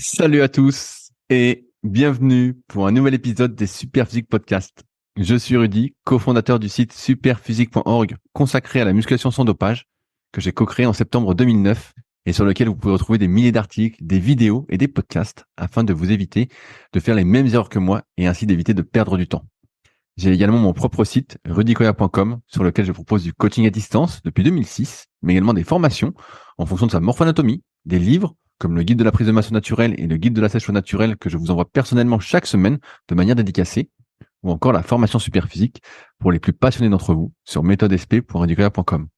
Salut à tous et bienvenue pour un nouvel épisode des Superphysique Podcast. Je suis Rudy, cofondateur du site superphysique.org consacré à la musculation sans dopage que j'ai co-créé en septembre 2009 et sur lequel vous pouvez retrouver des milliers d'articles, des vidéos et des podcasts afin de vous éviter de faire les mêmes erreurs que moi et ainsi d'éviter de perdre du temps. J'ai également mon propre site rudykoya.com sur lequel je propose du coaching à distance depuis 2006, mais également des formations en fonction de sa morphoanatomie, des livres comme le guide de la prise de masse naturelle et le guide de la sèche naturelle que je vous envoie personnellement chaque semaine de manière dédicacée, ou encore la formation super physique pour les plus passionnés d'entre vous sur méthodesp.rudykoya.com.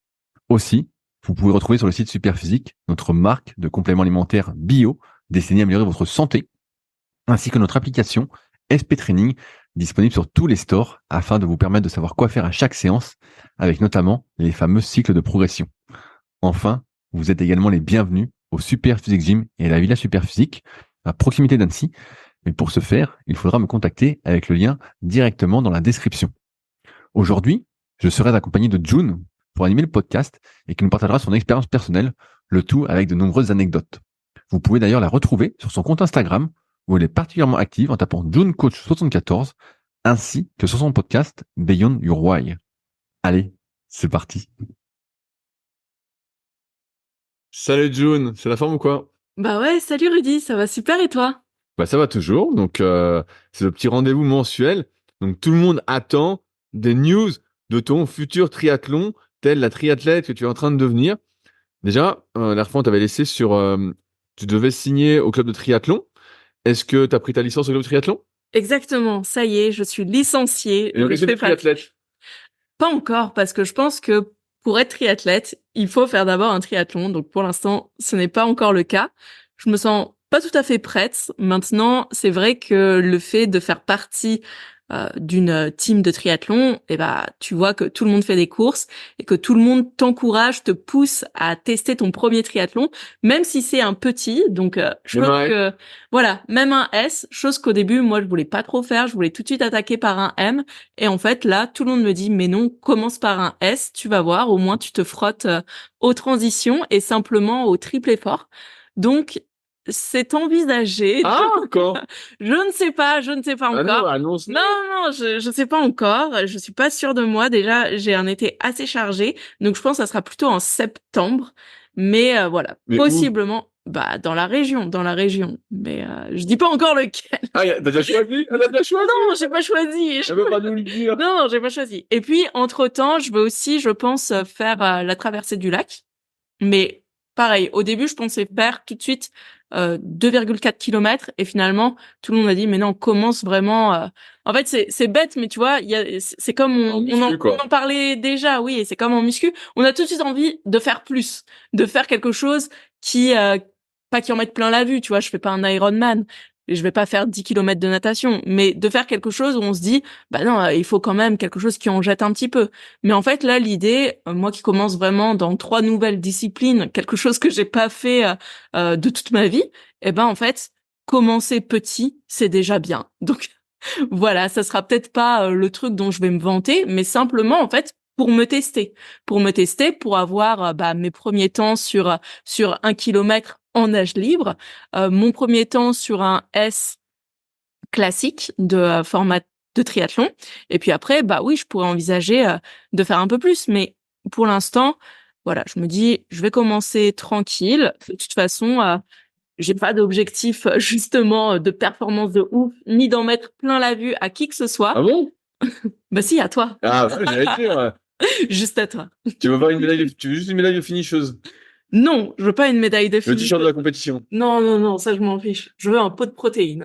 Aussi, vous pouvez retrouver sur le site Superphysique notre marque de compléments alimentaires bio destinée à améliorer votre santé, ainsi que notre application SP Training disponible sur tous les stores afin de vous permettre de savoir quoi faire à chaque séance, avec notamment les fameux cycles de progression. Enfin, vous êtes également les bienvenus au Super Physique Gym et à la Villa Super Physique, à proximité d'Annecy. Mais pour ce faire, il faudra me contacter avec le lien directement dans la description. Aujourd'hui, je serai accompagné de June pour animer le podcast et qui nous partagera son expérience personnelle, le tout avec de nombreuses anecdotes. Vous pouvez d'ailleurs la retrouver sur son compte Instagram où elle est particulièrement active en tapant JuneCoach74 ainsi que sur son podcast Beyond Your Why. Allez, c'est parti. Salut June, c'est la forme ou quoi? Bah ouais, salut Rudy, ça va super et toi? Bah ça va toujours, donc c'est le petit rendez-vous mensuel. Donc tout le monde attend des news de ton futur triathlon, tel la triathlète que tu es en train de devenir. Déjà, la dernière fois on t'avait laissé sur... tu devais signer au club de triathlon. Est-ce que tu as pris ta licence au club de triathlon? Exactement, ça y est, je suis licenciée. Et donc est-ce que tu es triathlète? Pas encore, parce que je pense que pour être triathlète, il faut faire d'abord un triathlon. Donc pour l'instant, ce n'est pas encore le cas. Je me sens pas tout à fait prête. Maintenant, c'est vrai que le fait de faire partie d'une team de triathlon, et bah tu vois que tout le monde fait des courses et que tout le monde t'encourage, te pousse à tester ton premier triathlon, même si c'est un petit. Donc je Même pense un que voilà, même un S, chose qu'au début moi je voulais pas trop faire, je voulais tout de suite attaquer par un M. Et en fait, là, tout le monde me dit, mais non, commence par un S, tu vas voir, au moins tu te frottes aux transitions et simplement au triple effort. Donc, c'est envisagé. Ah, encore. Je ne sais pas Ah non, encore. annonce-nous. Non, non, je sais pas encore. Je suis pas sûre de moi. Déjà, j'ai un été assez chargé, donc je pense que ça sera plutôt en septembre. Mais voilà, Mais où? possiblement, bah dans la région. Mais je dis pas encore lequel. Ah, t'as déjà choisi? Ah, t'as déjà choisi? Non, j'ai pas choisi. Elle veut pas nous le dire. Non, non, j'ai pas choisi. Et puis, entre-temps, je veux aussi, je pense, faire la traversée du lac. Mais pareil, au début, je pensais faire tout de suite 2,4 kilomètres. Et finalement, tout le monde m'a dit, mais non, commence vraiment... En fait, c'est bête, mais tu vois, c'est comme on en parlait déjà, oui, et c'est comme en muscu. On a tout de suite envie de faire plus, de faire quelque chose qui... pas qui en mette plein la vue, tu vois, je fais pas un Ironman. Je vais pas faire 10 kilomètres de natation, mais de faire quelque chose où on se dit, bah non, il faut quand même quelque chose qui en jette un petit peu. Mais en fait, là, l'idée, moi qui commence vraiment dans 3 nouvelles disciplines, quelque chose que j'ai pas fait de toute ma vie, eh ben en fait, commencer petit, c'est déjà bien. Donc voilà, ça sera peut-être pas le truc dont je vais me vanter, mais simplement en fait pour me tester, pour avoir bah, mes premiers temps sur 1 kilomètre en nage libre, mon premier temps sur un S classique de format de triathlon. Et puis après, bah oui, je pourrais envisager de faire un peu plus. Mais pour l'instant, voilà, je me dis, je vais commencer tranquille. De toute façon, j'ai pas d'objectif justement de performance de ouf, ni d'en mettre plein la vue à qui que ce soit. Ah bon? Bah si, à toi. Ah, ça, j'allais dire. Juste à toi. Tu veux voir une médaille tu veux juste une médaille de finisheuse. Non, je veux pas une médaille de Le fille. t-shirt de la compétition. Non, non, non, ça je m'en fiche. Je veux un pot de protéines.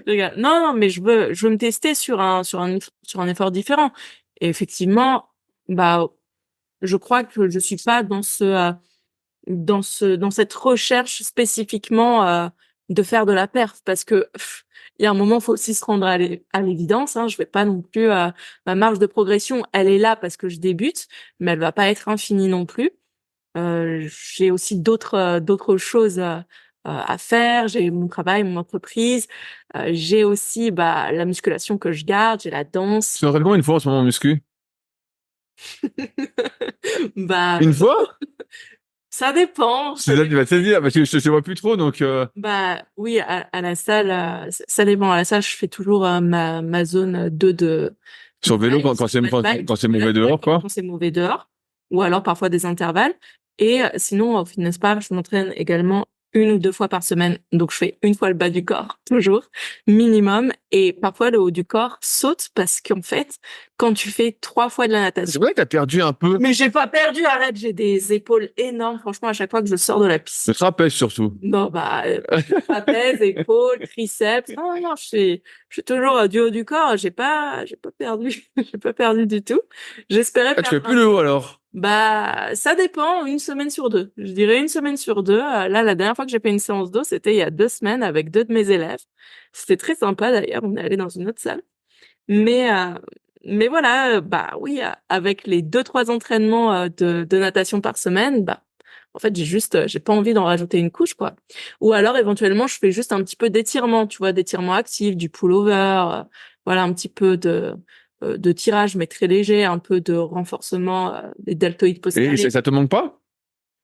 Regarde. Non, non, mais je veux me tester sur un effort différent. Et effectivement, bah, je crois que je suis pas dans cette recherche spécifiquement de faire de la perf, parce que il y a un moment, faut aussi se rendre à l'évidence. Hein, je vais pas non plus ma marge de progression, elle est là parce que je débute, mais elle va pas être infinie non plus. J'ai aussi d'autres choses à faire. J'ai mon travail, mon entreprise. J'ai aussi bah la musculation que je garde. J'ai la Tu danse. t'entraînes combien une fois en ce moment en muscu? Bah Une fois? Ça dépend. C'est ça, tu vas te dire, parce que je te vois plus trop, donc Bah oui, à la salle, ça dépend. À la salle, je fais toujours ma zone 2 de sur le vélo, quand c'est mauvais dehors, quoi. quand c'est mauvais dehors, ou alors parfois des intervalles. Et sinon, au fitness park, je m'entraîne également 1 ou 2 fois par semaine. Donc, je fais une fois le bas du corps, toujours, minimum. Et parfois, le haut du corps saute parce qu'en fait, quand tu fais 3 fois de la C'est natation, vrai que t'as perdu un peu. mais j'ai pas perdu, arrête, j'ai des épaules énormes, franchement, à chaque fois que je sors de la Le piscine. trapèze, surtout. Non, bah, trapèze, épaules, triceps. Non, non, je suis toujours du haut du corps. J'ai pas perdu. J'ai pas perdu du tout. J'espérais Ah, tu fais perdre plus un le peu. haut, alors. Bah, ça dépend, 1 semaine sur 2. Je dirais 1 semaine sur 2. Là, la dernière fois que j'ai fait une séance d'eau, c'était il y a 2 semaines avec 2 de mes élèves. C'était très sympa d'ailleurs. On est allé dans une autre salle. Mais, euh, mais voilà, bah oui, avec les 2, 3 entraînements de natation par semaine, bah, en fait, j'ai pas envie d'en rajouter une couche, quoi. Ou alors, éventuellement, je fais juste un petit peu d'étirement, tu vois, d'étirement actif, du pullover, voilà, un petit peu de tirage, mais très léger, un peu de renforcement des deltoïdes Et postérieurs. ça te manque pas?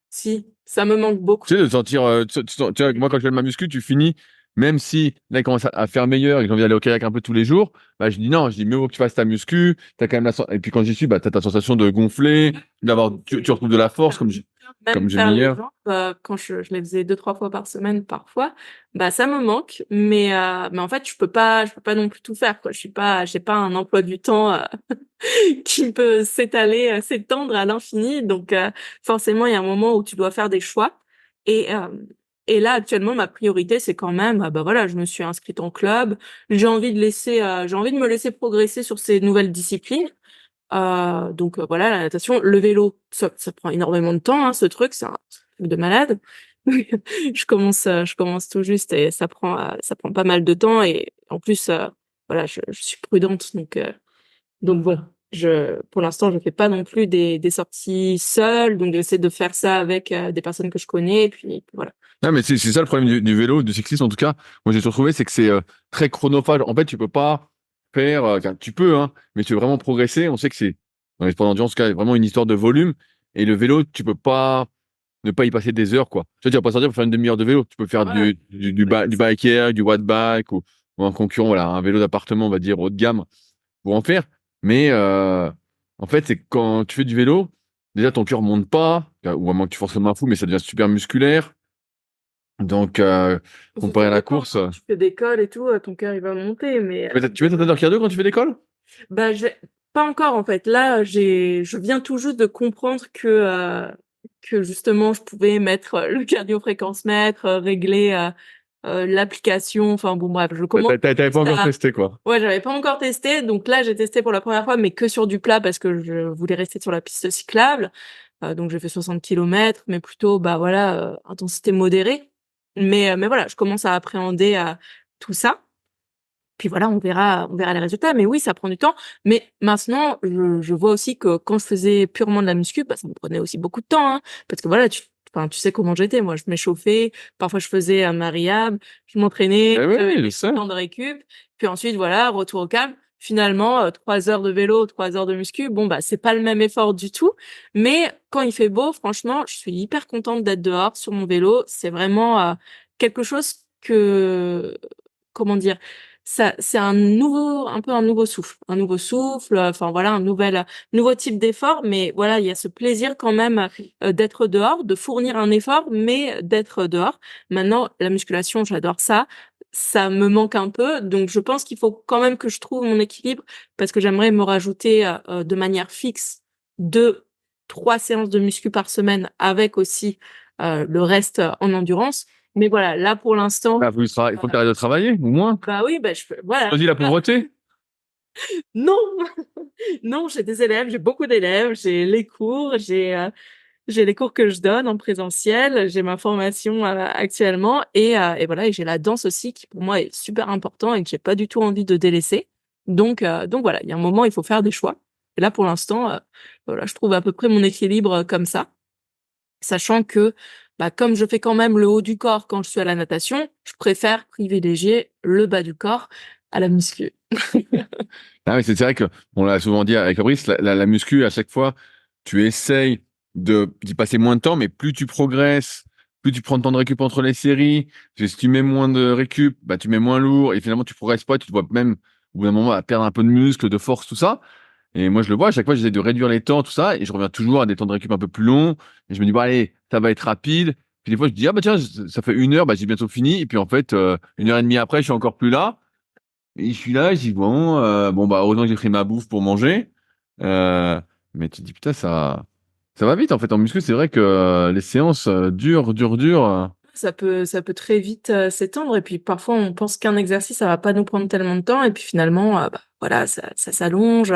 Si, ça me manque beaucoup. Tu sais, de sentir, tu vois, moi, quand je fais ma muscu, tu finis, même si là, il commence à faire meilleur et que j'ai envie d'aller au kayak un peu tous les jours, bah, je dis non, je dis, mieux vaut que tu fasses ta muscu, t'as quand même et puis quand j'y suis, bah, t'as ta sensation de gonfler, tu retrouves de la force, comme Même j'ai mis faire les hier. jambes, quand je les faisais 2, 3 fois par semaine parfois, bah ça me manque. Mais en fait, je peux pas non plus tout faire, quoi. J'ai pas un emploi du temps qui peut s'étaler, s'étendre à l'infini. Donc forcément, il y a un moment où tu dois faire des choix. Et euh, et là, actuellement, ma priorité, c'est quand même, bah voilà, je me suis inscrite en club. J'ai envie de me laisser progresser sur ces nouvelles disciplines. Donc voilà, la natation, le vélo, ça prend énormément de temps, hein, ce truc, c'est un truc de malade. Je commence tout juste et ça prend pas mal de temps et en plus, voilà, je suis prudente, donc bon, pour l'instant, je fais pas non plus des sorties seule, donc j'essaie de faire ça avec des personnes que je connais, et puis voilà. Non, mais c'est ça le problème du vélo, du cyclisme en tout cas. Moi, j'ai toujours trouvé, c'est que c'est très chronophage. En fait, tu peux pas faire, enfin, tu peux, hein, mais tu veux vraiment progresser. On sait que c'est, dans les sports d'endurance, en tout cas, vraiment une histoire de volume. Et le vélo, tu peux pas ne pas y passer des heures, quoi. Tu vois, tu vas pas sortir pour faire une demi-heure de vélo. Tu peux faire Voilà. du bike air, du watt bike ou un concurrent, voilà, un vélo d'appartement, on va dire, haut de gamme pour en faire. Mais en fait, c'est que quand tu fais du vélo, déjà ton cœur monte pas, ou à moins que tu forces comme un fou, mais ça devient super musculaire. Donc, comparé Ça à la dépend, course, quand tu fais des cols et tout, ton cœur il va monter, mais tu mets ta teneur cardio quand tu fais l'école? bah pas encore en fait. Là, je viens tout juste de comprendre que justement je pouvais mettre le cardio-fréquence-mètre, régler l'application. Enfin bon bref, je commence T'avais pas juste encore à. testé, quoi. Ouais, j'avais pas encore testé, donc là j'ai testé pour la première fois, mais que sur du plat parce que je voulais rester sur la piste cyclable. Donc j'ai fait 60 kilomètres, mais plutôt bah voilà intensité modérée. Mais voilà, je commence à appréhender tout ça. Puis voilà, on verra les résultats. Mais oui, ça prend du temps. Mais maintenant, je vois aussi que quand je faisais purement de la muscu, bah, ça me prenait aussi beaucoup de temps, hein. Parce que voilà, enfin, tu sais comment j'étais. Moi, je m'échauffais. Parfois, je faisais un mariable. Je m'entraînais. Eh oui, J'avais oui, je mes sais. temps de récup. Puis ensuite, voilà, retour au calme. Finalement, 3 heures de vélo, 3 heures de muscu. Bon, bah, c'est pas le même effort du tout. Mais quand il fait beau, franchement, je suis hyper contente d'être dehors sur mon vélo. C'est vraiment, quelque chose comment dire, ça, c'est un nouveau souffle, enfin voilà, nouveau type d'effort, mais voilà, il y a ce plaisir quand même d'être dehors, de fournir un effort, mais d'être dehors. Maintenant, la musculation, j'adore ça. Ça me manque un peu, donc je pense qu'il faut quand même que je trouve mon équilibre parce que j'aimerais me rajouter de manière fixe 2, 3 séances de muscu par semaine avec aussi le reste en endurance. Mais voilà, là pour l'instant, Bah, il faut que tu arrêtes de travailler, au moins. bah oui, bah voilà. Choisis la pauvreté. Non, non, j'ai des élèves, j'ai beaucoup d'élèves, j'ai les cours, j'ai les cours que je donne en présentiel, j'ai ma formation actuellement et voilà, et j'ai la danse aussi qui pour moi est super important et que j'ai pas du tout envie de délaisser. Donc voilà, il y a un moment il faut faire des choix. Et là pour l'instant, voilà, je trouve à peu près mon équilibre comme ça, sachant que bah comme je fais quand même le haut du corps quand je suis à la natation, je préfère privilégier le bas du corps à la muscu. Ah, mais c'est vrai que, on l'a souvent dit avec Fabrice, la muscu, à chaque fois, tu essayes d'y passer moins de temps, mais plus tu progresses, plus tu prends de temps de récup entre les séries. Parce que si tu mets moins de récup, bah, tu mets moins lourd et finalement tu progresses pas, tu te vois même au bout d'un moment à perdre un peu de muscle, de force, tout ça. Et moi, je le vois, à chaque fois, j'essaie de réduire les temps, tout ça, et je reviens toujours à des temps de récup un peu plus longs. Et je me dis, bon, allez, ça va être rapide. Puis des fois, je dis, ah bah tiens, ça fait 1 heure, bah j'ai bientôt fini. Et puis en fait, 1 heure et demie après, je suis encore plus là. Et je suis là, je dis, bon, bon bah heureusement que j'ai pris ma bouffe pour manger. Euh, mais tu te dis, putain, ça va vite en fait. En muscu, c'est vrai que les séances durent. Ça peut très vite s'étendre et puis parfois on pense qu'un exercice ça va pas nous prendre tellement de temps et puis finalement bah, voilà ça s'allonge.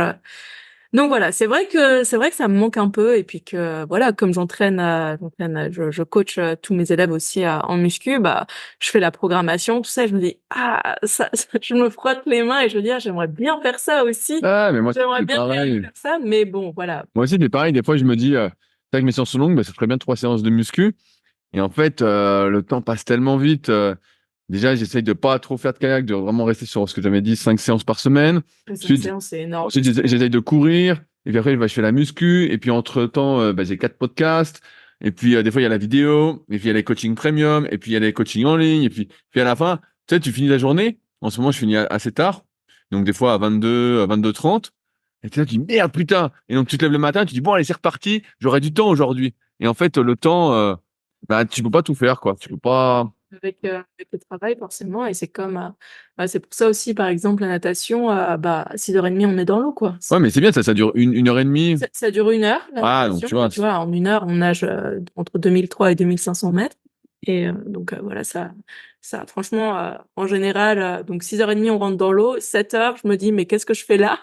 Donc voilà, c'est vrai que ça me manque un peu et puis que voilà comme je coach tous mes élèves aussi en muscu, bah je fais la programmation tout ça et je me dis je me frotte les mains et je me dis j'aimerais bien faire ça aussi. Ah, mais moi, J'aimerais c'est bien réussir pareil. à faire ça mais bon voilà. Moi aussi, c'est pareil. Des fois, je me dis, tac, que mes séances sont longues, bah, ça ferait bien 3 séances de muscu. Et en fait, le temps passe tellement vite. Déjà, j'essaye de pas trop faire de kayak, de vraiment rester sur ce que j'avais dit, 5 séances par semaine. Les 5 Ensuite, séances c'est énorme. ensuite j'essaye de courir. Et puis après, bah, je fais la muscu. Et puis entre-temps, bah, j'ai 4 podcasts. Et puis des fois, il y a la vidéo. Et puis il y a les coachings premium. Et puis il y a les coachings en ligne. Et puis à la fin, tu sais, tu finis la journée. En ce moment, je finis assez tard. Donc des fois à 22, 22h30. Et tu dis, merde, putain. Et donc tu te lèves le matin, tu dis, bon, allez, c'est reparti. J'aurai du temps aujourd'hui. Et en fait, le temps, bah, tu peux pas tout faire, quoi. Tu peux pas. Avec le travail forcément et c'est comme c'est pour ça aussi par exemple la natation bah à 6h30 on est dans l'eau quoi. Ouais, mais c'est bien, ça dure une heure et demie. Ça dure 1 heure la Ah, donc natation tu vois. et tu vois en 1 heure on nage entre 2003 et 2500 mètres et donc voilà ça franchement en général donc 6h30 on rentre dans l'eau 7 heures je me dis mais qu'est-ce que je fais là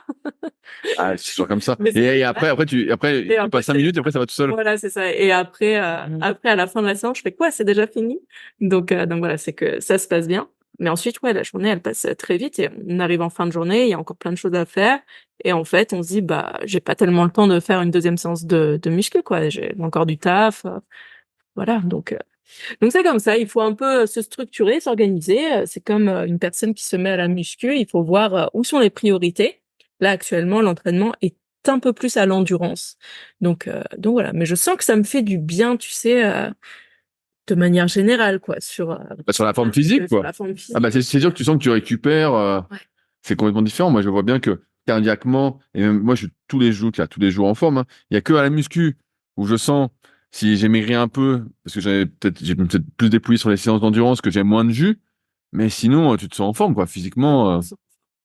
Ah, c'est toujours comme ça. mais Et après, et tu après passes 5 minutes et après, ça va tout seul. voilà, c'est ça. Et après, après, à la fin de la séance, je fais quoi? C'est déjà fini. Donc voilà, c'est que ça se passe bien. Mais ensuite, ouais, la journée, elle passe très vite et on arrive en fin de journée, il y a encore plein de choses à faire. Et en fait, on se dit, bah, j'ai pas tellement le temps de faire une deuxième séance de muscu, quoi. J'ai encore du taf. Voilà. Donc c'est comme ça. Il faut un peu se structurer, s'organiser. C'est comme une personne qui se met à la muscu. Il faut voir où sont les priorités. Là, actuellement, l'entraînement est un peu plus à l'endurance. Donc voilà. Mais je sens que ça me fait du bien, tu sais, de manière générale, quoi, Bah, sur la forme physique, sur quoi. la forme Ah, bah, physique. c'est sûr que tu sens que tu récupères, Ouais. c'est complètement différent. Moi, je vois bien que cardiaquement, et même moi, je suis tous les jours en forme, hein. Il y a que à la muscu où je sens si j'ai maigri un peu, parce que j'ai peut-être plus dépouillé sur les séances d'endurance, que j'ai moins de jus. Mais sinon, tu te sens en forme, quoi. Physiquement,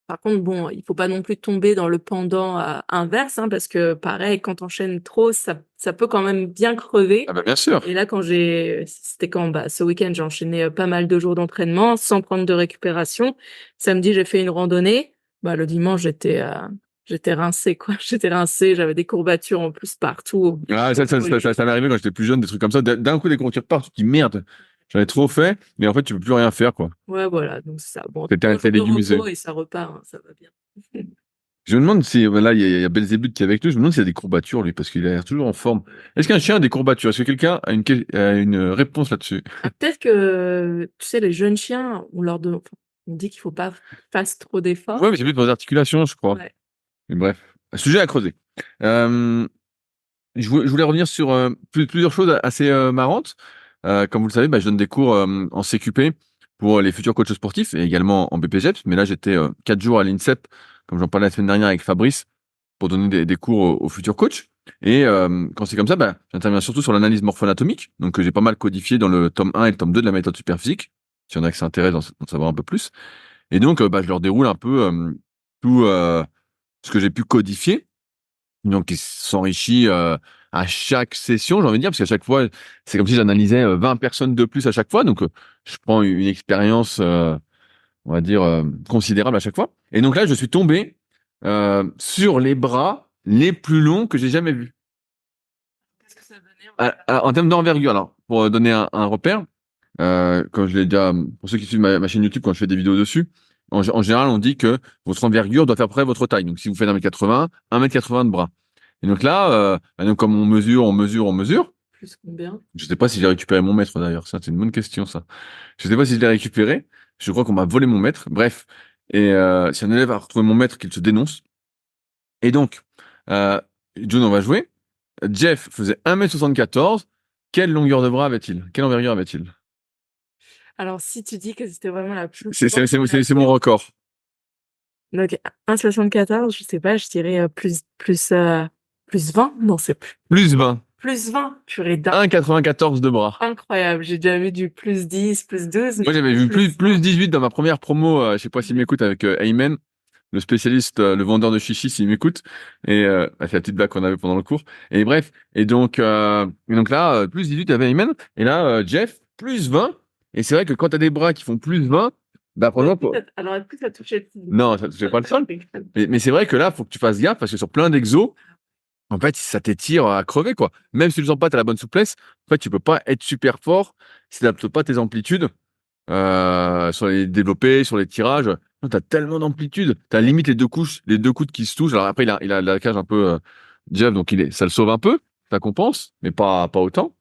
Par contre, bon, il faut pas non plus tomber dans le pendant inverse, hein, parce que pareil, quand t'enchaînes trop, ça peut quand même bien ah, crever. bah, bien sûr. Et là, c'était quand, bah, ce week-end, j'ai enchaîné pas mal de jours d'entraînement sans prendre de récupération. Samedi, j'ai fait une randonnée. Bah, le dimanche, j'étais rincée, quoi. J'étais rincée, j'avais des courbatures en plus partout. Ah, ça m'est arrivé quand j'étais plus jeune, des trucs comme ça. D'un coup, des courbatures partent, tu te dis merde, j'en ai trop fait, mais en fait, tu peux plus rien faire, quoi. Ouais, voilà, donc c'est ça. Bon, T'es 3 jours t'es de légumisé. repos et ça repart, hein, ça va bien. Je me demande si, là, il y a Belzébuth qui est avec nous, je me demande s'il y a des courbatures, lui, parce qu'il a l'air toujours en forme. Est-ce qu'un chien a des courbatures? Est-ce que quelqu'un a une réponse là-dessus? Ah, peut-être que, tu sais, les jeunes chiens, on dit qu'il faut pas faire trop d'efforts. Ouais, mais c'est plus pour les articulations, je crois. Ouais. Mais bref, sujet à creuser. Euh, je voulais revenir sur plusieurs choses assez marrantes. Comme vous le savez, bah, je donne des cours en CQP pour les futurs coachs sportifs et également en BPGEPS. Mais là, j'étais 4 jours à l'INSEP, comme j'en parlais la semaine dernière avec Fabrice, pour donner des cours aux futurs coachs. Et quand c'est comme ça, bah, j'interviens surtout sur l'analyse morpho-anatomique, donc que j'ai pas mal codifié dans le tome 1 et le tome 2 de la méthode Superphysique, s'il y en a qui s'intéressent d'en savoir un peu plus. Et donc, bah, je leur déroule un peu tout ce que j'ai pu codifier, donc qui s'enrichit à chaque session, j'ai envie de dire, parce qu'à chaque fois, c'est comme si j'analysais 20 personnes de plus à chaque fois, donc je prends une expérience, on va dire, considérable à chaque fois. Et donc là, je suis tombé sur les bras les plus longs que j'ai jamais vus. Qu'est-ce que ça veut dire? En termes d'envergure, alors, pour donner un repère, comme je l'ai déjà, pour ceux qui suivent ma chaîne YouTube, quand je fais des vidéos dessus, en général, on dit que votre envergure doit faire près votre taille. Donc, si vous faites 1m80, 1m80 de bras. Et donc là, bah, donc, comme on mesure. Plus combien? Je sais pas si j'ai récupéré mon mètre d'ailleurs. Ça, c'est une bonne question, ça. Je sais pas si je l'ai récupéré. Je crois qu'on m'a volé mon mètre. Bref. Et si un élève a retrouvé mon mètre, qu'il se dénonce. Et donc, John, on va jouer. Jeff faisait 1m74. Quelle longueur de bras avait-il? Quelle envergure avait-il? Alors, si tu dis que c'était vraiment la plus C'est mon record. donc 1,74, je sais pas, je dirais plus 20. Non, c'est Plus 20. plus 20. Purée, 1,94 de bras. incroyable. J'ai déjà vu du plus 10, plus 12. Moi, j'avais vu plus 18 dans ma première promo. Je sais pas s'il m'écoute avec Ayman, le spécialiste, le vendeur de chichi, s'il m'écoute. Et c'est la petite blague qu'on avait pendant le cours. Et bref, et donc là, plus 18, il y avait Ayman. Et là, Jeff, plus 20. Et c'est vrai que quand tu as des bras qui font plus 20, bah, par exemple, Alors, est-ce que ça touchait le sol? non, ça touchait pas le sol. Mais c'est vrai que là, faut que tu fasses gaffe parce que sur plein d'exos, en fait, ça t'étire à crever, quoi. Même si tu sens pas, t'as la bonne souplesse, en fait, tu peux pas être super fort si t'adaptes pas tes amplitudes, sur les développés, sur les tirages. Non, t'as tellement d'amplitude. T'as limite les deux coudes qui se touchent. Alors après, il a la cage un peu, Jeff, donc ça le sauve un peu. Ça compense, mais pas autant.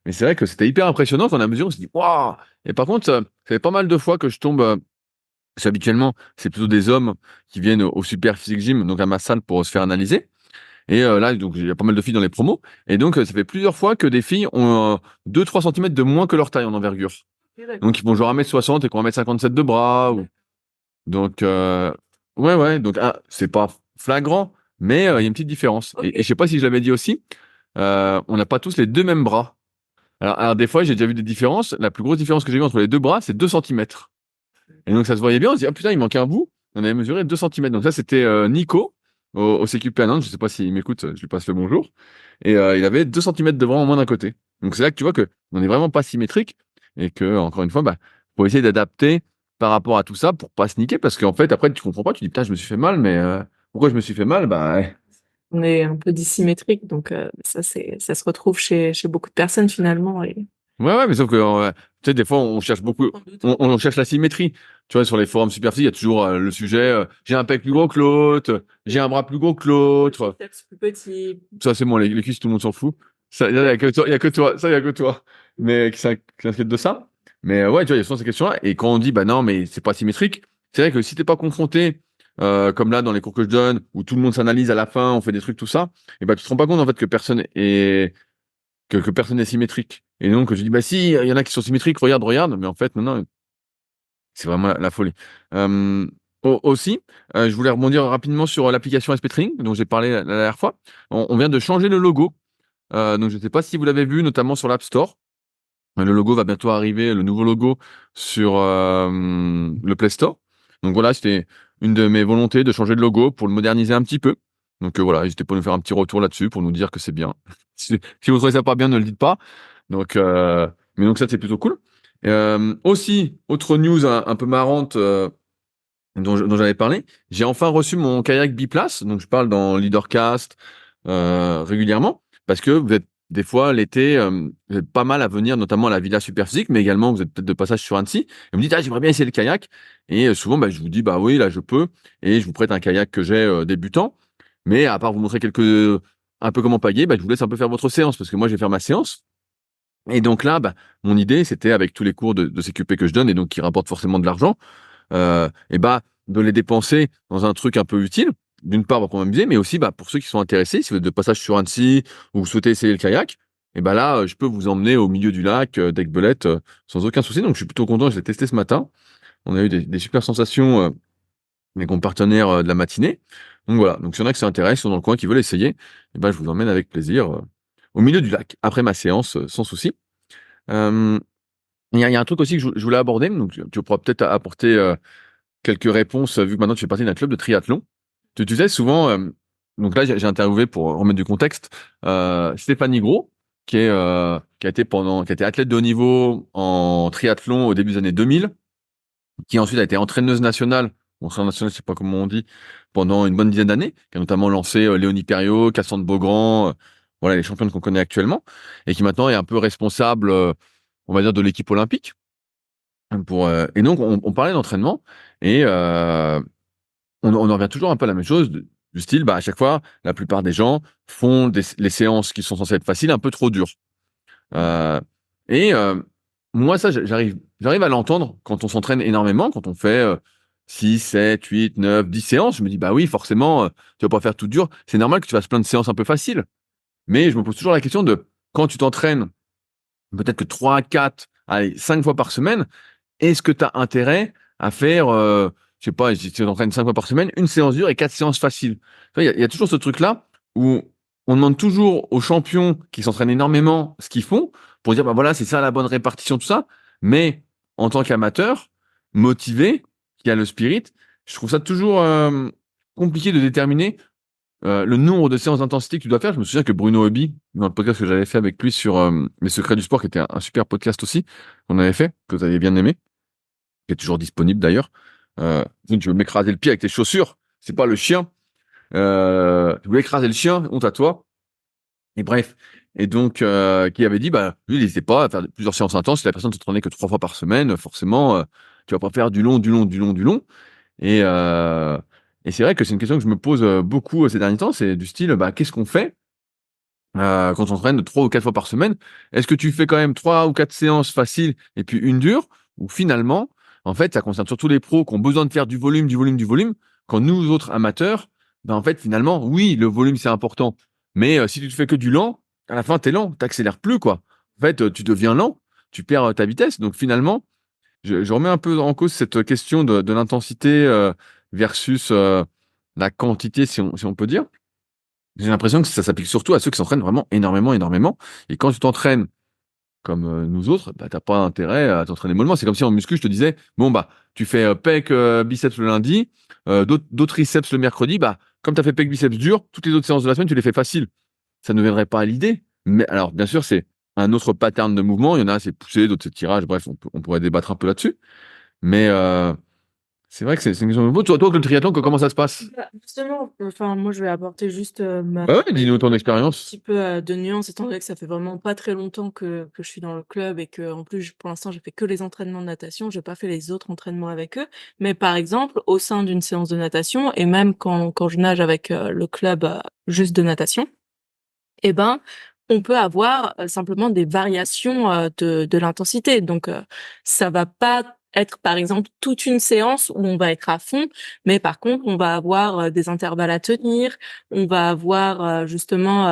Mais c'est vrai que c'était hyper impressionnant quand on a mesuré, on s'est dit, waouh! Et par contre, ça fait pas mal de fois que je tombe, parce qu'habituellement, c'est plutôt des hommes qui viennent au Super Physique Gym, donc à ma salle pour se faire analyser. Et là, donc il y a pas mal de filles dans les promos. Et donc, ça fait plusieurs fois que des filles ont 2-3 centimètres de moins que leur taille en envergure. Donc, ils vont genre 1m60 et qu'on va mettre 57 de bras. Donc, ouais. Donc, c'est pas flagrant, mais il y a une petite différence. Ok. Et je sais pas si je l'avais dit aussi, on n'a pas tous les deux mêmes bras. Alors, des fois, j'ai déjà vu des différences. La plus grosse différence que j'ai vue entre les deux bras, c'est 2 centimètres. Et donc, ça se voyait bien. On se dit, ah putain, il manquait un bout. On avait mesuré 2 centimètres. Donc, ça, c'était Nico au CQP à Nantes. Je sais pas s'il m'écoute, je lui passe le bonjour. Et il avait 2 centimètres de bras en moins d'un côté. Donc, c'est là que tu vois que on n'est vraiment pas symétrique et que, encore une fois, bah, faut essayer d'adapter par rapport à tout ça pour pas se niquer parce qu'en fait, après, tu comprends pas. Tu dis, putain, je me suis fait mal, mais pourquoi je me suis fait mal? Bah, ouais. On est un peu dissymétrique, donc ça se retrouve chez beaucoup de personnes finalement. Et... Ouais, mais sauf que, tu sais, des fois, on cherche beaucoup, on cherche la symétrie. Tu vois, sur les forums Superphysique, il y a toujours le sujet, j'ai un pec plus gros que l'autre, j'ai un bras plus gros que l'autre. Triceps plus petit. Ça, c'est moi, les cuisses, tout le monde s'en fout. Ça, il y a que toi, il y a que toi, ça, il y a que toi. Mais qui s'inquiète de ça. Mais ouais, tu vois, il y a souvent ces questions-là. Et quand on dit, bah non, mais c'est pas symétrique, c'est vrai que si t'es pas confronté, comme là, dans les cours que je donne, où tout le monde s'analyse à la fin, on fait des trucs, tout ça, et bah, tu te rends pas compte, en fait, que personne n'est symétrique. Et donc, je dis, bah si, il y en a qui sont symétriques, regarde. Mais en fait, non, c'est vraiment la folie. Euh, Aussi, je voulais rebondir rapidement sur l'application SP Training, dont j'ai parlé la dernière fois. On vient de changer le logo. Donc, je ne sais pas si vous l'avez vu, notamment sur l'App Store. Le logo va bientôt arriver, le nouveau logo sur le Play Store. Donc voilà, c'était une de mes volontés de changer de logo pour le moderniser un petit peu. Donc voilà, n'hésitez pas à nous faire un petit retour là-dessus pour nous dire que c'est bien. Si vous trouvez ça pas bien, ne le dites pas. Donc, mais donc ça c'est plutôt cool. Aussi, autre news un peu marrante dont j'avais parlé, j'ai enfin reçu mon kayak biplace. Donc je parle dans Leadercast régulièrement parce que vous êtes des fois l'été, vous êtes pas mal à venir, notamment à la Villa Superphysique, mais également vous êtes peut-être de passage sur Annecy. Et vous me dites, ah, j'aimerais bien essayer le kayak. Et souvent, bah, je vous dis, bah oui, là je peux. Et je vous prête un kayak que j'ai débutant. Mais à part vous montrer un peu comment pailler, bah, je vous laisse un peu faire votre séance parce que moi je vais faire ma séance. Et donc là, bah, mon idée, c'était avec tous les cours de CQP que je donne et donc qui rapportent forcément de l'argent, et bah, de les dépenser dans un truc un peu utile. D'une part, pour m'amuser, mais aussi bah, pour ceux qui sont intéressés, si vous êtes de passage sur Annecy ou vous souhaitez essayer le kayak, et bah là, je peux vous emmener au milieu du lac, d'Aiguebelette, sans aucun souci. Donc je suis plutôt content, je l'ai testé ce matin. On a eu des super sensations avec mon partenaire de la matinée. Donc voilà, donc s'il y en a qui s'intéressent, qui sont dans le coin, qui veulent essayer, et ben je vous emmène avec plaisir au milieu du lac, après ma séance, sans souci. Euh, il y a un truc aussi que je voulais aborder, donc tu pourras peut-être apporter quelques réponses, vu que maintenant tu fais partie d'un club de triathlon. Tu sais, souvent, donc là j'ai interviewé pour remettre du contexte, Stéphanie Gros, qui a été athlète de haut niveau en triathlon au début des années 2000, qui ensuite a été entraîneuse nationale, entraîneuse nationale, je sais pas comment on dit, pendant une bonne dizaine d'années, qui a notamment lancé Léonie Perriot, Cassandre Beaugrand, voilà les championnes qu'on connaît actuellement, et qui maintenant est un peu responsable, on va dire, de l'équipe olympique. Et donc, on parlait d'entraînement et on en revient toujours un peu à la même chose, du style, bah, à chaque fois, la plupart des gens font les séances qui sont censées être faciles un peu trop dures. Euh, et moi, ça, j'arrive à l'entendre quand on s'entraîne énormément, quand on fait 6, 7, 8, 9, 10 séances. Je me dis, bah oui, forcément, tu vas pas faire tout dur. C'est normal que tu fasses plein de séances un peu faciles. Mais je me pose toujours la question de quand tu t'entraînes peut-être que 3, 4, allez, 5 fois par semaine, est-ce que tu as intérêt à faire, je sais pas, si tu t'entraînes 5 fois par semaine, une séance dure et 4 séances faciles. Tu vois, il y a toujours ce truc-là où on demande toujours aux champions qui s'entraînent énormément ce qu'ils font pour dire, bah voilà, c'est ça la bonne répartition, tout ça. Mais en tant qu'amateur, motivé, qui a le spirit, je trouve ça toujours compliqué de déterminer le nombre de séances d'intensité que tu dois faire. Je me souviens que Bruno Hobby, dans le podcast que j'avais fait avec lui sur les secrets du sport, qui était un super podcast aussi, qu'on avait fait, que vous avez bien aimé, qui est toujours disponible d'ailleurs. Tu veux m'écraser le pied avec tes chaussures, c'est pas le chien. Tu voulais écraser le chien, honte à toi. Et bref. Et donc, qui avait dit, bah, lui, il n'hésitait pas à faire plusieurs séances intenses. Si la personne ne s'entraînait que 3 fois par semaine, forcément, tu vas pas faire du long, du long, du long, du long. Et, euh, et c'est vrai que c'est une question que je me pose beaucoup ces derniers temps. C'est du style, bah, qu'est-ce qu'on fait quand on s'entraîne 3 ou 4 fois par semaine? Est-ce que tu fais quand même 3 ou 4 séances faciles et puis une dure? Ou finalement, en fait, ça concerne surtout les pros qui ont besoin de faire du volume, du volume, du volume. Quand nous autres amateurs, ben en fait, finalement, oui, le volume c'est important. Mais si tu te fais que du lent, à la fin, t'es lent, t'accélères plus, quoi. En fait, tu deviens lent, tu perds ta vitesse. Donc finalement, je remets un peu en cause cette question de l'intensité versus la quantité, si on peut dire. J'ai l'impression que ça s'applique surtout à ceux qui s'entraînent vraiment énormément, énormément. Et quand tu t'entraînes comme nous autres, bah, t'as pas intérêt à t'entraîner mollement. C'est comme si en muscu, je te disais, bon, bah, tu fais pec, biceps le lundi, d'autres triceps le mercredi, bah, comme tu as fait pec, biceps dur, toutes les autres séances de la semaine, tu les fais faciles. Ça ne viendrait pas à l'idée. Mais alors, bien sûr, c'est un autre pattern de mouvement. Il y en a, c'est poussé, d'autres, c'est tirage. Bref, on pourrait débattre un peu là-dessus. Mais c'est vrai que c'est une question de mouvement. Toi, avec le triathlon, comment ça se passe? Bah, justement, enfin, moi, je vais apporter juste ma Ouais, ouais, dis-nous ton un expérience. petit peu de nuance, étant donné que ça fait vraiment pas très longtemps que je suis dans le club et que en plus, pour l'instant, j'ai fait que les entraînements de natation, j'ai pas fait les autres entraînements avec eux. Mais par exemple, au sein d'une séance de natation, et même quand je nage avec le club juste de natation, eh ben, on peut avoir simplement des variations de l'intensité. Donc, ça va pas être, par exemple, toute une séance où on va être à fond, mais par contre, on va avoir des intervalles à tenir, on va avoir justement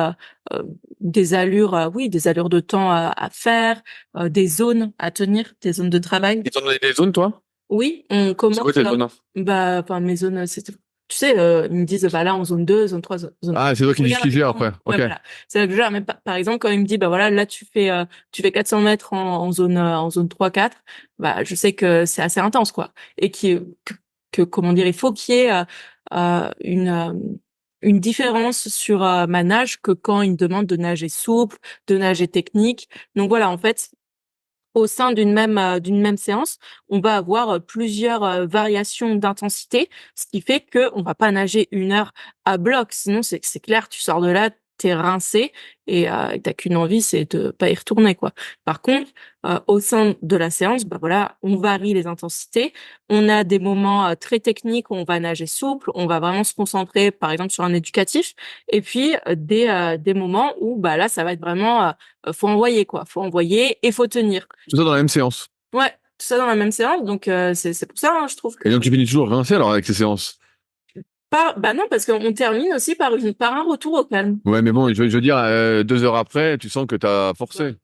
euh, des allures, oui, des allures de temps à faire, des zones à tenir, des zones de travail. Ils t'ont donné des zones, toi? Oui, on C'est quoi commence, tes zones? bah, enfin, mes zones, c'était, tu sais, ils me disent, bah là, en zone 2, zone 3, zone 4. Ah, c'est toi qui dis ce Regarde qu'ils gèrent avec après. moi. Ouais, Ok. voilà. C'est là que je gère. Mais par exemple, quand il me dit, bah voilà, là, tu fais 400 mètres en zone 3, 4, bah, je sais que c'est assez intense, quoi. Et comment dire, il faut qu'il y ait, euh, une, euh, une différence sur ma nage que quand il me demande de nager souple, de nager technique. Donc voilà, en fait, au sein d'une même séance, on va avoir plusieurs variations d'intensité, ce qui fait que on va pas nager 1 heure à bloc. Sinon, c'est clair, tu sors de là, t'es rincé et t'as qu'une envie, c'est de pas y retourner, quoi. Par contre, au sein de la séance, bah voilà, on varie les intensités. On a des moments très techniques où on va nager souple, on va vraiment se concentrer, par exemple, sur un éducatif, et puis des moments où bah là, ça va être vraiment faut envoyer, quoi. Faut envoyer et faut tenir. Tout ça dans la même séance. Ouais, tout ça dans la même séance. Donc, c'est pour ça, hein, je trouve que Et donc tu finis toujours rincé alors avec ces séances. bah non, parce qu'on termine aussi par un retour au calme. Ouais, mais bon, je veux dire, 2 heures après, tu sens que t'as Ouais. forcé.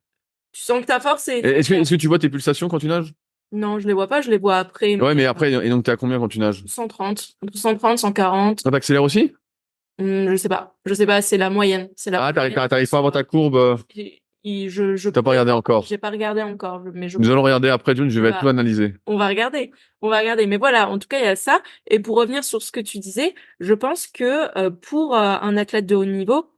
Tu sens que ta force Et est est-ce que tu vois tes pulsations quand tu nages? non, je les vois pas, je les vois après, Ouais, mais mais après, et donc t'es à combien quand tu nages? 130, entre 130, 140. Ça t'accélère aussi? Je sais pas, c'est la moyenne, c'est la Ah, moyenne. t'arrives pas à voir ta courbe, Je t'as pas pourrais regardé voir, encore. j'ai pas regardé encore, mais Nous allons regarder après, June, je on vais tout va, analyser. on va regarder, on va regarder. Mais voilà, en tout cas, il y a ça. Et pour revenir sur ce que tu disais, je pense que pour un athlète de haut niveau,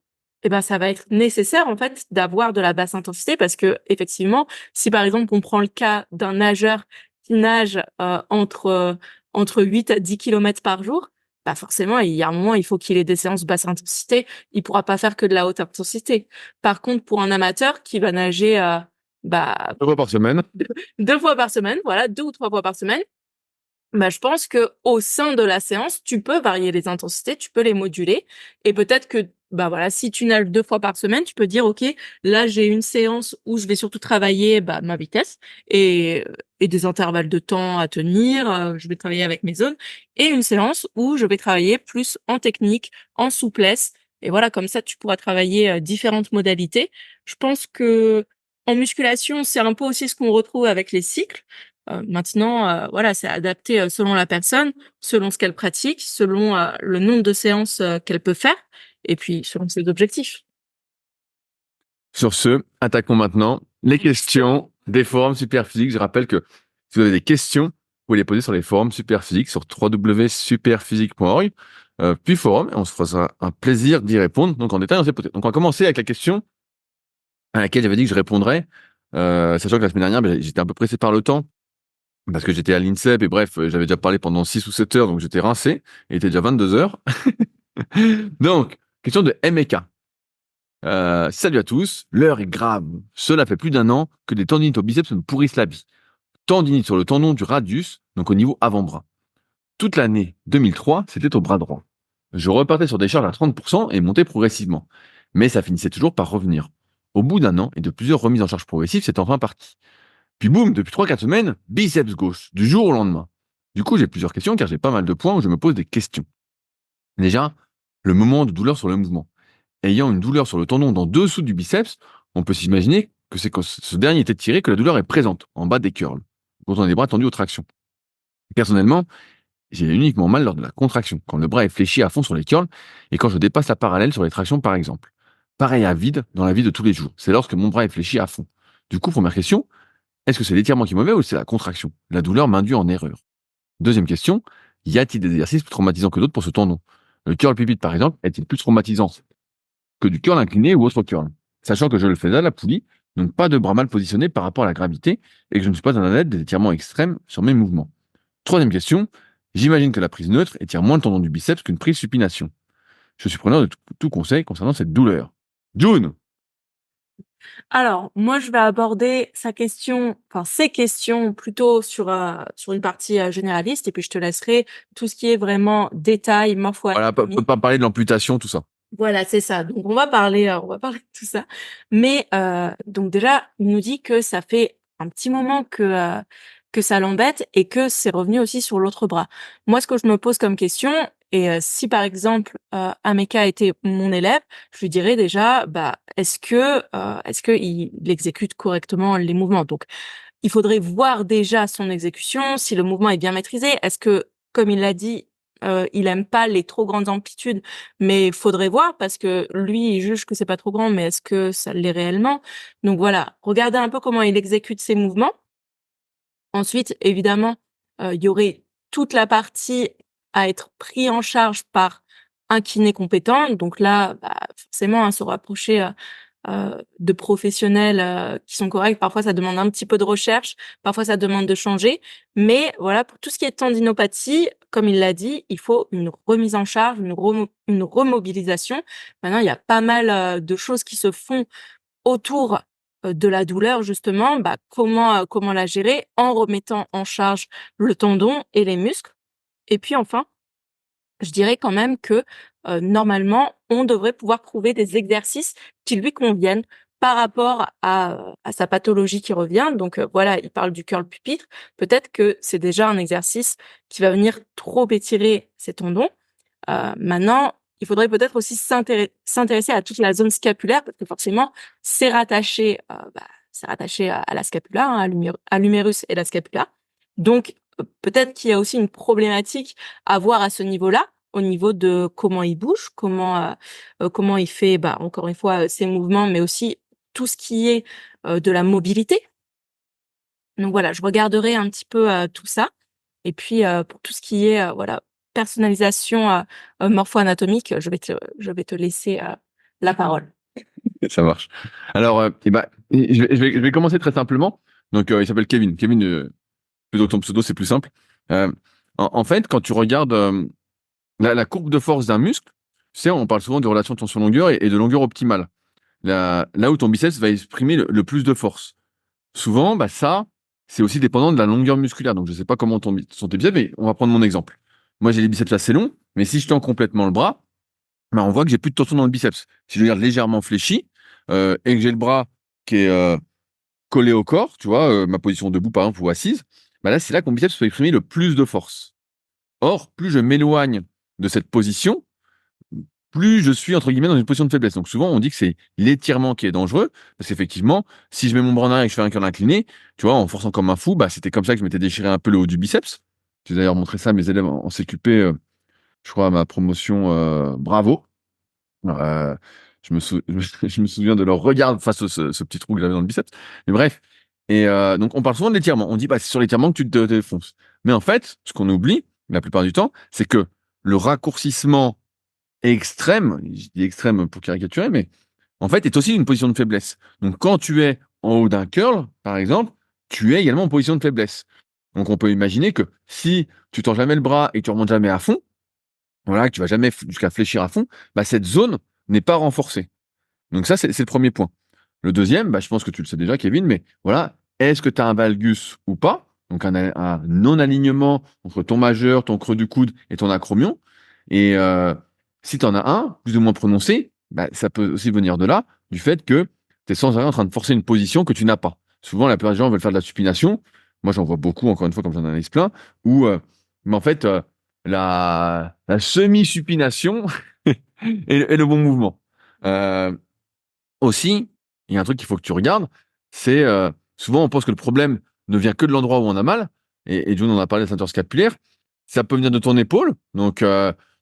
eh ben, ça va être nécessaire en fait d'avoir de la basse intensité parce que effectivement, si par exemple on prend le cas d'un nageur qui nage entre 8 à 10 kilomètres par jour, bah forcément, il y a un moment, il faut qu'il ait des séances basse intensité. Il pourra pas faire que de la haute intensité. Par contre, pour un amateur qui va nager bah 2 fois par semaine. 2 fois par semaine, voilà, 2 ou 3 fois par semaine, bah, je pense que au sein de la séance, tu peux varier les intensités, tu peux les moduler, et peut-être que, bah voilà, si tu nages 2 fois par semaine, tu peux dire, ok, là j'ai une séance où je vais surtout travailler bah, ma vitesse et des intervalles de temps à tenir, je vais travailler avec mes zones, et une séance où je vais travailler plus en technique, en souplesse Et voilà, comme ça, tu pourras travailler différentes modalités. Je pense que en musculation, c'est un peu aussi ce qu'on retrouve avec les cycles. Maintenant, voilà, c'est adapté selon la personne, selon ce qu'elle pratique, selon le nombre de séances qu'elle peut faire, et puis selon ses objectifs. Sur ce, attaquons maintenant les questions des forums Superphysique. Je rappelle que si vous avez des questions, vous pouvez les poser sur les forums Superphysique sur www.superphysique.org, puis forum, et on se fera un plaisir d'y répondre. Donc en détail, donc on va commencer avec la question à laquelle j'avais dit que je répondrais, sachant que la semaine dernière, j'étais un peu pressé par le temps, parce que j'étais à l'INSEP, et bref, j'avais déjà parlé pendant 6 ou 7 heures, donc j'étais rincé, et il était déjà 22 heures. Donc, question de Meka. Salut à tous, l'heure est grave. Cela fait plus d'1 an que des tendinites au biceps me pourrissent la vie. Tendinite sur le tendon du radius, donc au niveau avant-bras. Toute l'année 2003, c'était au bras droit. Je repartais sur des charges à 30% et montais progressivement. Mais ça finissait toujours par revenir. Au bout d'1 an et de plusieurs remises en charge progressives, c'est enfin parti. Puis boum, depuis 3-4 semaines, biceps gauche, du jour au lendemain. Du coup, j'ai plusieurs questions car j'ai pas mal de points où je me pose des questions. Déjà, le moment de douleur sur le mouvement. Ayant une douleur sur le tendon d'en dessous du biceps, on peut s'imaginer que c'est quand ce dernier est étiré que la douleur est présente, en bas des curls, quand on a les bras tendus aux tractions. Personnellement, j'ai uniquement mal lors de la contraction, quand le bras est fléchi à fond sur les curls et quand je dépasse la parallèle sur les tractions par exemple. Pareil à vide dans la vie de tous les jours, c'est lorsque mon bras est fléchi à fond. Du coup, première question, est-ce que c'est l'étirement qui est mauvais ou c'est la contraction? La douleur m'induit en erreur. Deuxième question, y a-t-il des exercices plus traumatisants que d'autres pour ce tendon? Le curl pivot par exemple est-il plus traumatisant que du curl incliné ou autre curl, sachant que je le fais à la poulie, donc pas de bras mal positionnés par rapport à la gravité et que je ne suis pas un adepte des étirements extrêmes sur mes mouvements. Troisième question, j'imagine que la prise neutre étire moins le tendon du biceps qu'une prise supination. Je suis preneur de tout conseil concernant cette douleur. June. Alors, moi, je vais aborder ces questions plutôt sur une partie généraliste, et puis je te laisserai tout ce qui est vraiment détail, Voilà, morpho-anatomie. pas parler de l'amputation, tout ça. Voilà, c'est ça. Donc, on va parler de tout ça. Mais donc déjà, il nous dit que ça fait un petit moment que ça l'embête et que c'est revenu aussi sur l'autre bras. Moi, ce que je me pose comme question, et si par exemple Ameka était mon élève, je lui dirais déjà, bah, est-ce que il exécute correctement les mouvements? Donc, il faudrait voir déjà son exécution, si le mouvement est bien maîtrisé. Est-ce que, comme il l'a dit, il aime pas les trop grandes amplitudes, mais il faudrait voir parce que lui, il juge que c'est pas trop grand, mais est-ce que ça l'est réellement? Donc voilà, regardez un peu comment il exécute ses mouvements. Ensuite, évidemment, il y aurait toute la partie à être pris en charge par un kiné compétent. Donc là, bah, forcément, se rapprocher de professionnels qui sont corrects. Parfois, ça demande un petit peu de recherche. Parfois, ça demande de changer. Mais voilà, pour tout ce qui est tendinopathie, comme il l'a dit, il faut une remise en charge, une remobilisation. Maintenant, il y a pas mal de choses qui se font autour de la douleur justement, bah, comment la gérer en remettant en charge le tendon et les muscles. Et puis enfin, je dirais quand même que normalement, on devrait pouvoir trouver des exercices qui lui conviennent par rapport à sa pathologie qui revient. Donc voilà, il parle du curl pupitre. Peut-être que c'est déjà un exercice qui va venir trop étirer ses tendons. Maintenant, il faudrait peut-être aussi s'intéresser à toute la zone scapulaire parce que forcément, c'est rattaché à la scapula, hein, à l'humérus et la scapula. Donc, peut-être qu'il y a aussi une problématique à voir à ce niveau-là, au niveau de comment il bouge, comment il fait, bah, encore une fois, ses mouvements, mais aussi tout ce qui est de la mobilité. Donc voilà, je regarderai un petit peu tout ça. Et puis pour tout ce qui est voilà personnalisation morpho-anatomique, je vais te laisser la parole. Ça marche. Alors, je vais commencer très simplement. Donc, il s'appelle Kevin. Kevin, plutôt que ton pseudo, c'est plus simple. Euh, en fait, quand tu regardes la courbe de force d'un muscle, tu sais, on parle souvent de relation tension-longueur et de longueur optimale. Là où ton biceps va exprimer le plus de force. Souvent, bah ça, c'est aussi dépendant de la longueur musculaire. Donc, je sais pas comment sont tes biceps, mais on va prendre mon exemple. Moi, j'ai les biceps assez longs, mais si je tends complètement le bras, bah, on voit que j'ai plus de tension dans le biceps. Si je le garde légèrement fléchi et que j'ai le bras qui est collé au corps, tu vois, ma position debout par exemple ou assise, bah là, c'est là que mon biceps peut exprimer le plus de force. Or, plus je m'éloigne de cette position, plus je suis, entre guillemets, dans une position de faiblesse. Donc souvent, on dit que c'est l'étirement qui est dangereux, parce qu'effectivement, si je mets mon bras en arrière et que je fais un curl incliné, tu vois, en forçant comme un fou, bah, c'était comme ça que je m'étais déchiré un peu le haut du biceps. J'ai d'ailleurs montré ça à mes élèves en CQP, je crois, à ma promotion Bravo. Euh, je me souviens de leur regard face à ce petit trou que j'avais dans le biceps. Mais bref. Et donc, on parle souvent de l'étirement. On dit, bah, c'est sur l'étirement que tu te défonces. Mais en fait, ce qu'on oublie, la plupart du temps, c'est que le raccourcissement extrême, je dis extrême pour caricaturer, mais en fait, est aussi une position de faiblesse. Donc, quand tu es en haut d'un curl, par exemple, tu es également en position de faiblesse. Donc, on peut imaginer que si tu tends jamais le bras et que tu remontes jamais à fond, voilà, que tu vas jamais jusqu'à fléchir à fond, bah, cette zone n'est pas renforcée. Donc ça, c'est le premier point. Le deuxième, bah, je pense que tu le sais déjà, Kevin, mais voilà, est-ce que tu as un valgus ou pas? Donc un non-alignement entre ton majeur, ton creux du coude et ton acromion. Et si tu en as un, plus ou moins prononcé, bah, ça peut aussi venir de là, du fait que tu es sans arrêt en train de forcer une position que tu n'as pas. Souvent, la plupart des gens veulent faire de la supination. Moi, j'en vois beaucoup, encore une fois, comme j'en analyse plein, où, mais en fait, la semi-supination est le bon mouvement. Euh, Aussi, il y a un truc qu'il faut que tu regardes, c'est souvent on pense que le problème ne vient que de l'endroit où on a mal, et June en a parlé de la ceinture scapulaire, ça peut venir de ton épaule, donc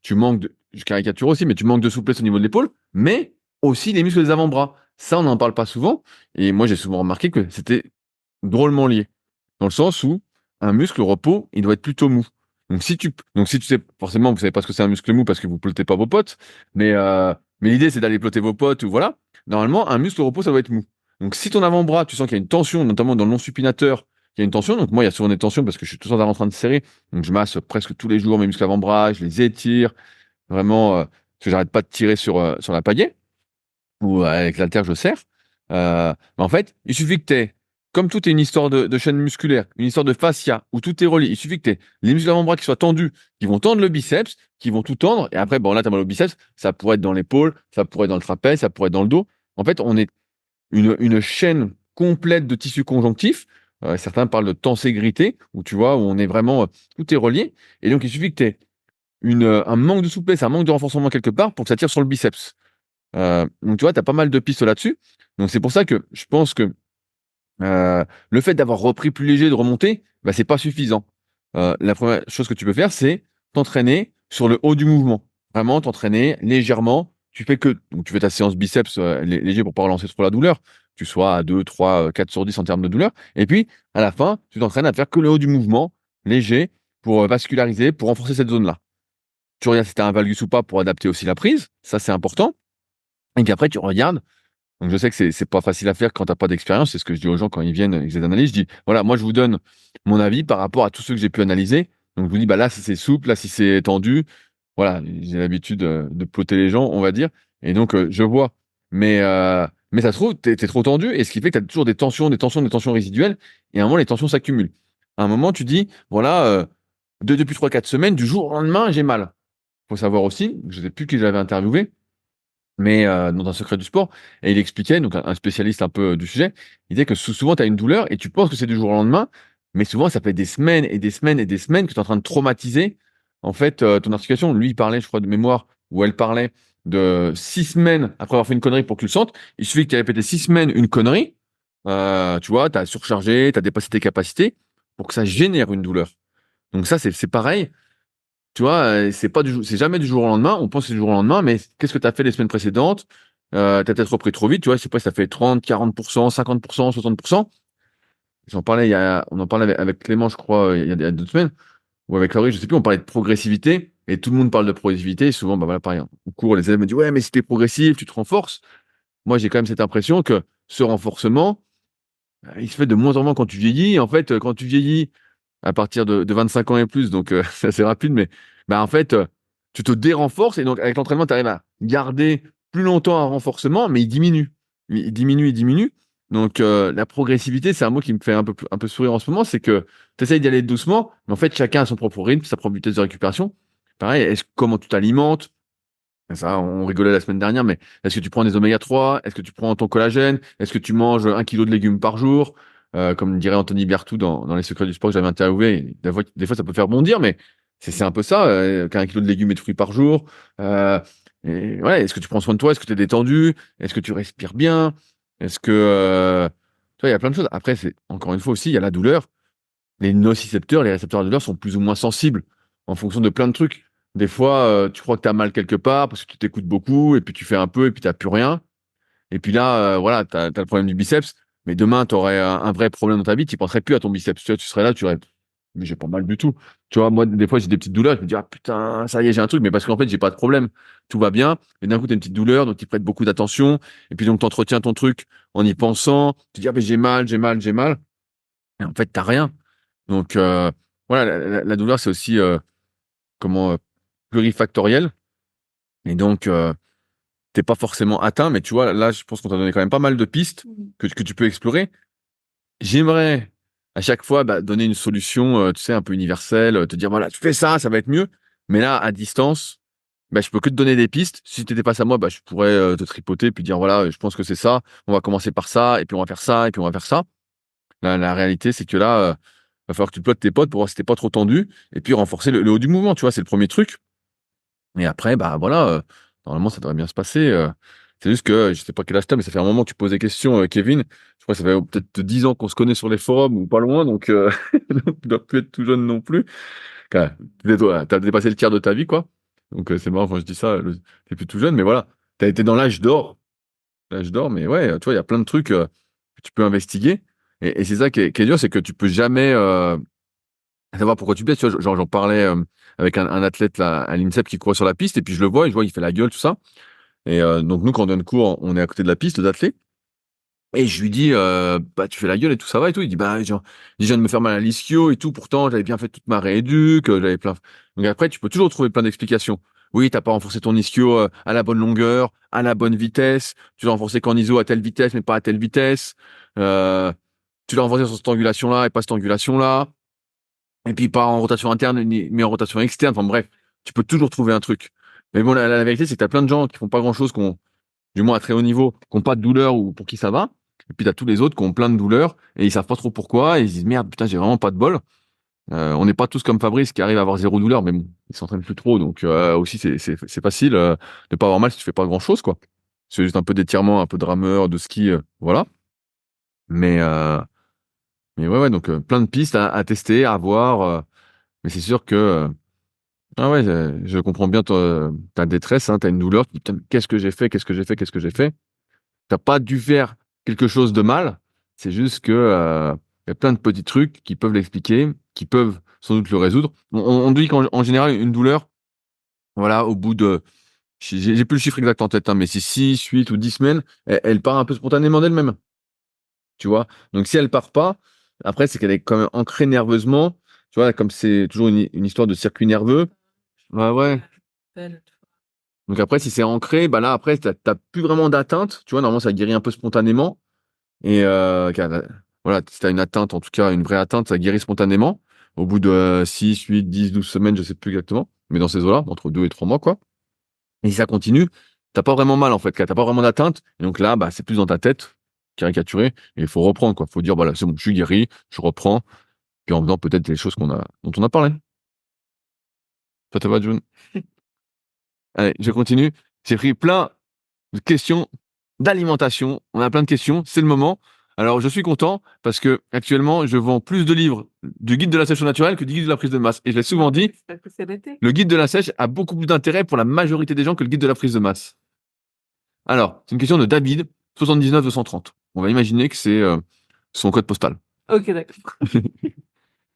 tu manques de, je caricature aussi, mais tu manques de souplesse au niveau de l'épaule, mais aussi les muscles des avant-bras. Ça, on n'en parle pas souvent, et moi j'ai souvent remarqué que c'était drôlement lié, dans le sens où un muscle au repos, il doit être plutôt mou. Donc si tu sais, forcément, vous savez pas ce que c'est un muscle mou parce que vous pelotez pas vos potes, mais l'idée c'est d'aller peloter vos potes ou voilà. Normalement, un muscle au repos, ça doit être mou. Donc si ton avant-bras, tu sens qu'il y a une tension, notamment dans le long supinateur, il y a une tension. Donc moi, il y a souvent des tensions parce que je suis tout le temps en train de serrer. Donc je masse presque tous les jours mes muscles avant-bras, je les étire vraiment parce que j'arrête pas de tirer sur la pagaie ou avec l'haltère, je serre. Mais en fait, il suffit que tu aies, comme tout est une histoire de chaîne musculaire, une histoire de fascia, où tout est relié, il suffit que tu aies les muscles avant-bras qui soient tendus, qui vont tendre le biceps, qui vont tout tendre, et après, bon, là, tu as mal au biceps, ça pourrait être dans l'épaule, ça pourrait être dans le trapèze, ça pourrait être dans le dos. En fait, on est une chaîne complète de tissus conjonctifs. Certains parlent de tenségrité, où tu vois, où on est vraiment, tout est relié. Et donc, il suffit que tu aies un manque de souplesse, un manque de renforcement quelque part pour que ça tire sur le biceps. Donc tu vois, tu as pas mal de pistes là-dessus. Donc c'est pour ça que je pense que le fait d'avoir repris plus léger, de remonter, bah, c'est pas suffisant. La première chose que tu peux faire, c'est t'entraîner sur le haut du mouvement. Vraiment, t'entraîner légèrement. Donc tu fais ta séance biceps léger pour pas relancer trop la douleur. Tu sois à 2, 3, 4 sur 10 en termes de douleur. Et puis, à la fin, tu t'entraînes à faire que le haut du mouvement, léger, pour vasculariser, pour renforcer cette zone-là. Tu regardes si tu as un valgus ou pas pour adapter aussi la prise. Ça, c'est important. Et qu'après, tu regardes. Donc, je sais que c'est pas facile à faire quand t'as pas d'expérience. C'est ce que je dis aux gens quand ils viennent avec des analyses. Je dis, voilà, moi, je vous donne mon avis par rapport à tous ceux que j'ai pu analyser. Donc, je vous dis, bah là, si c'est souple, là, si c'est tendu. Voilà, j'ai l'habitude de plotter les gens, on va dire. Et donc, je vois. Mais ça se trouve, t'es trop tendu. Et ce qui fait que t'as toujours des tensions, des tensions, des tensions résiduelles. Et à un moment, les tensions s'accumulent. À un moment, tu dis, voilà, depuis 3, 4 semaines, du jour au lendemain, j'ai mal. Faut savoir aussi, je sais plus qui j'avais interviewé, mais dans un secret du sport, et il expliquait, donc un spécialiste un peu du sujet, il disait que souvent tu as une douleur et tu penses que c'est du jour au lendemain, mais souvent ça fait des semaines et des semaines et des semaines que tu es en train de traumatiser en fait ton articulation. Lui, il parlait, je crois, de mémoire, ou elle parlait de 6 semaines après avoir fait une connerie pour que tu le sentes. Il suffit que tu aies répété 6 semaines une connerie, tu vois, tu as surchargé, tu as dépassé tes capacités pour que ça génère une douleur. Donc ça, c'est pareil. Tu vois, c'est jamais du jour au lendemain. On pense que c'est du jour au lendemain, mais qu'est-ce que tu as fait les semaines précédentes? T'as peut-être repris trop vite, tu vois. Je sais pas si ça fait 30, 40%, 50%, 60%. On en parlait avec Clément, je crois, il y a 2 semaines, ou avec Laurie, je sais plus, on parlait de progressivité, et tout le monde parle de progressivité, et souvent, bah voilà, pareil, au cours, les élèves me disent, ouais, mais si t'es progressif, tu te renforces. Moi, j'ai quand même cette impression que ce renforcement, il se fait de moins en moins quand tu vieillis. En fait, quand tu vieillis, à partir de 25 ans et plus, donc c'est assez rapide, mais bah, en fait, tu te dérenforces et donc avec l'entraînement, tu arrives à garder plus longtemps un renforcement, mais il diminue. Il diminue, il diminue. Donc la progressivité, c'est un mot qui me fait un peu sourire en ce moment, c'est que tu essayes d'y aller doucement, mais en fait, chacun a son propre rythme, sa propre vitesse de récupération. Pareil, comment tu t'alimentes? Ça, on rigolait la semaine dernière, mais est-ce que tu prends des oméga 3? Est-ce que tu prends ton collagène? Est-ce que tu manges 1 kilo de légumes par jour? Comme dirait Anthony Berthoud dans Les Secrets du Sport que j'avais interviewé. Des fois, ça peut faire bondir, mais c'est un peu ça, qu'un kilo de légumes et de fruits par jour. Et ouais, est-ce que tu prends soin de toi? Est-ce que tu es détendu? Est-ce que tu respires bien? Est-ce que, tu vois, il y a plein de choses. Après, c'est encore une fois aussi, il y a la douleur. Les nocicepteurs, les récepteurs à la douleur sont plus ou moins sensibles en fonction de plein de trucs. Des fois, tu crois que tu as mal quelque part parce que tu t'écoutes beaucoup et puis tu fais un peu et puis tu plus rien. Et puis là, voilà, tu as le problème du biceps. Mais demain, tu aurais un vrai problème dans ta vie, tu penserais plus à ton biceps. Tu vois, tu serais là, tu aurais, mais j'ai pas mal du tout. Tu vois, moi, des fois, j'ai des petites douleurs, je me dis, ah putain, ça y est, j'ai un truc, mais parce qu'en fait, j'ai pas de problème. Tout va bien. Et d'un coup, t'as une petite douleur, donc tu prêtes beaucoup d'attention. Et puis, donc, t'entretiens ton truc en y pensant. Tu dis, ah, mais j'ai mal, j'ai mal, j'ai mal. Et en fait, t'as rien. Donc, voilà, la douleur, c'est aussi, comment, plurifactoriel. Et donc, t'es pas forcément atteint, mais tu vois, là, je pense qu'on t'a donné quand même pas mal de pistes que tu peux explorer. J'aimerais à chaque fois donner une solution, tu sais, un peu universelle, te dire voilà, tu fais ça, ça va être mieux. Mais là, à distance, je peux que te donner des pistes. Si tu étais face à moi, je pourrais te tripoter puis dire voilà, je pense que c'est ça. On va commencer par ça, et puis on va faire ça, et puis on va faire ça. La réalité, c'est que là, va falloir que tu plottes tes potes pour voir si t'es pas trop tendu, et puis renforcer le haut du mouvement. Tu vois, c'est le premier truc. Et après, voilà, normalement, ça devrait bien se passer. C'est juste que je sais pas quel âge t'as, mais ça fait un moment que tu poses des questions, Kevin. Je crois que ça fait peut-être 10 ans qu'on se connaît sur les forums ou pas loin, donc tu dois plus être tout jeune non plus. T'as dépassé le tiers de ta vie, quoi. Donc c'est marrant quand je dis ça, t'es plus tout jeune, mais voilà, t'as été dans l'âge d'or. L'âge d'or, mais ouais, tu vois, il y a plein de trucs que tu peux investiguer. Et c'est ça qui est dur, c'est que tu peux jamais savoir pourquoi tu blesses. Tu vois, genre, j'en parlais avec un athlète là, à l'INSEP qui courait sur la piste, et puis je le vois, et je vois, il fait la gueule, tout ça. Et donc nous, quand on donne cours, on est à côté de la piste d'athlète. Et je lui dis, tu fais la gueule et tout, ça va et tout. Il dit, genre, je viens de me faire mal à l'ischio et tout. Pourtant, j'avais bien fait toute ma rééduque, j'avais plein. Donc après, tu peux toujours trouver plein d'explications. Oui, t'as pas renforcé ton ischio à la bonne longueur, à la bonne vitesse. Tu l'as renforcé qu'en iso à telle vitesse, mais pas à telle vitesse. Euh, Tu l'as renforcé sur cette angulation-là et pas cette angulation-là. Et puis pas en rotation interne, mais en rotation externe. Enfin bref, tu peux toujours trouver un truc. Mais bon, la vérité, c'est que t'as plein de gens qui font pas grand-chose, du moins à très haut niveau, qui n'ont pas de douleur ou pour qui ça va. Et puis, tu as tous les autres qui ont plein de douleurs et ils savent pas trop pourquoi. Et ils se disent, merde, putain, j'ai vraiment pas de bol. On n'est pas tous comme Fabrice qui arrive à avoir zéro douleur, mais bon, il s'entraîne plus trop. Donc, aussi, c'est facile de pas avoir mal si tu fais pas grand-chose, quoi. C'est juste un peu d'étirement, un peu de rameur, de ski, voilà. Mais, euh, mais ouais, donc plein de pistes à tester, à voir. Mais c'est sûr que, ah ouais, je comprends bien ta détresse, hein, tu as une douleur. Tu te dis, putain, qu'est-ce que j'ai fait? Qu'est-ce que j'ai fait? Qu'est-ce que j'ai fait? T'as pas dû faire quelque chose de mal. C'est juste que y a plein de petits trucs qui peuvent l'expliquer, qui peuvent sans doute le résoudre. On dit qu'en général, une douleur, voilà, au bout de, j'ai plus le chiffre exact en tête, hein, mais c'est 6, 8 ou 10 semaines, elle part un peu spontanément d'elle-même. Tu vois? Donc si elle part pas, après, c'est qu'elle est quand même ancrée nerveusement. Tu vois, comme c'est toujours une histoire de circuit nerveux. Ouais, ouais. Donc après, si c'est ancré, là, après, t'as plus vraiment d'atteinte. Tu vois, normalement, ça guérit un peu spontanément. Et voilà, si tu as une atteinte, en tout cas une vraie atteinte, ça guérit spontanément. Au bout de 6, 8, 10, 12 semaines, je sais plus exactement, mais dans ces eaux-là, entre 2 et 3 mois, quoi. Et si ça continue, t'as pas vraiment mal, en fait, t'as pas vraiment d'atteinte. Et donc là, c'est plus dans ta tête, caricaturé, et il faut reprendre, quoi. Faut dire, voilà, c'est bon, je suis guéri, je reprends, puis en faisant peut-être les choses dont on a parlé. Ça te va, June? Allez, je continue. J'ai pris plein de questions d'alimentation. On a plein de questions. C'est le moment. Alors, je suis content parce que actuellement, je vends plus de livres du guide de la sèche au naturel que du guide de la prise de masse. Et je l'ai souvent dit, le guide de la sèche a beaucoup plus d'intérêt pour la majorité des gens que le guide de la prise de masse. Alors, c'est une question de David, 79 230. On va imaginer que c'est son code postal. Ok, d'accord.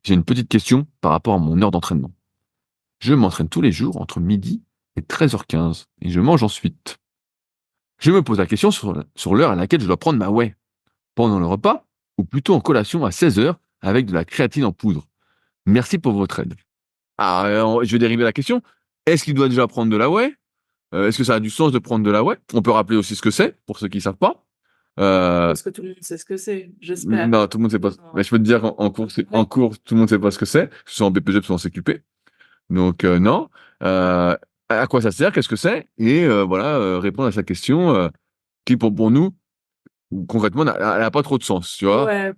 J'ai une petite question par rapport à mon heure d'entraînement. Je m'entraîne tous les jours entre midi et 13h15 et je mange ensuite. Je me pose la question sur l'heure à laquelle je dois prendre ma whey. Pendant le repas ou plutôt en collation à 16h avec de la créatine en poudre. Merci pour votre aide. Ah, je vais dériver la question. Est-ce qu'il doit déjà prendre de la whey? Est-ce que ça a du sens de prendre de la whey? On peut rappeler aussi ce que c'est, pour ceux qui ne savent pas. Parce que tout le monde sait ce que c'est, j'espère. Non, tout le monde ne sait pas. Mais je peux te dire en cours, tout le monde ne sait pas ce que c'est, que ce soit en BPG, soit en CQP. Donc, non. À quoi ça sert? Qu'est-ce que c'est? Et voilà, répondre à sa question qui, pour nous, concrètement, elle a pas trop de sens, tu vois. Ouais,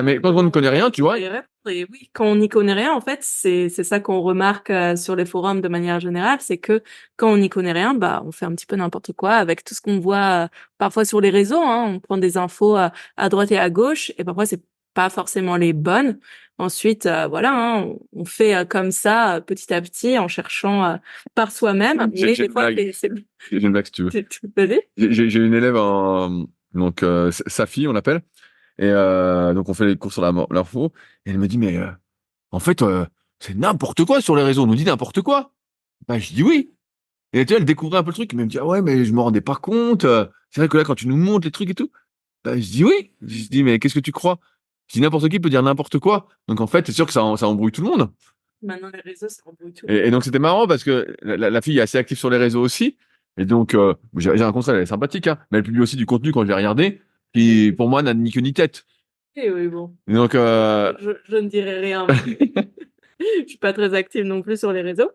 Mais quand on ne connaît rien, tu vois. et oui, quand on n'y connaît rien, en fait, c'est ça qu'on remarque sur les forums de manière générale, c'est que quand on n'y connaît rien, bah on fait un petit peu n'importe quoi avec tout ce qu'on voit parfois sur les réseaux. Hein, on prend des infos à droite et à gauche, et parfois c'est pas forcément les bonnes. Ensuite, voilà, hein, on fait comme ça petit à petit en cherchant par soi-même. Mais J'ai des une fois, blague. J'ai une blague si tu veux. Vas-y. J'ai une élève donc Safi, on l'appelle. Et donc on fait les cours sur l'info. Et elle me dit mais en fait c'est n'importe quoi sur les réseaux. On nous dit n'importe quoi. Bah je dis oui. Et tu vois, elle découvrait un peu le truc. Mais elle me dit ah ouais mais je me rendais pas compte. C'est vrai que là quand tu nous montres les trucs et tout. Bah je dis oui. Je dis mais qu'est-ce que tu crois? Je dis n'importe qui peut dire n'importe quoi. Donc en fait c'est sûr que ça embrouille tout le monde. Maintenant, les réseaux, ça embrouille tout. Et donc c'était marrant parce que la fille est assez active sur les réseaux aussi. Et donc j'ai un conseil, elle est sympathique, hein, mais elle publie aussi du contenu quand je l'ai regardé, qui pour moi n'a ni queue ni tête. Et oui, bon. Et donc Je ne dirai rien. Je suis pas très active non plus sur les réseaux.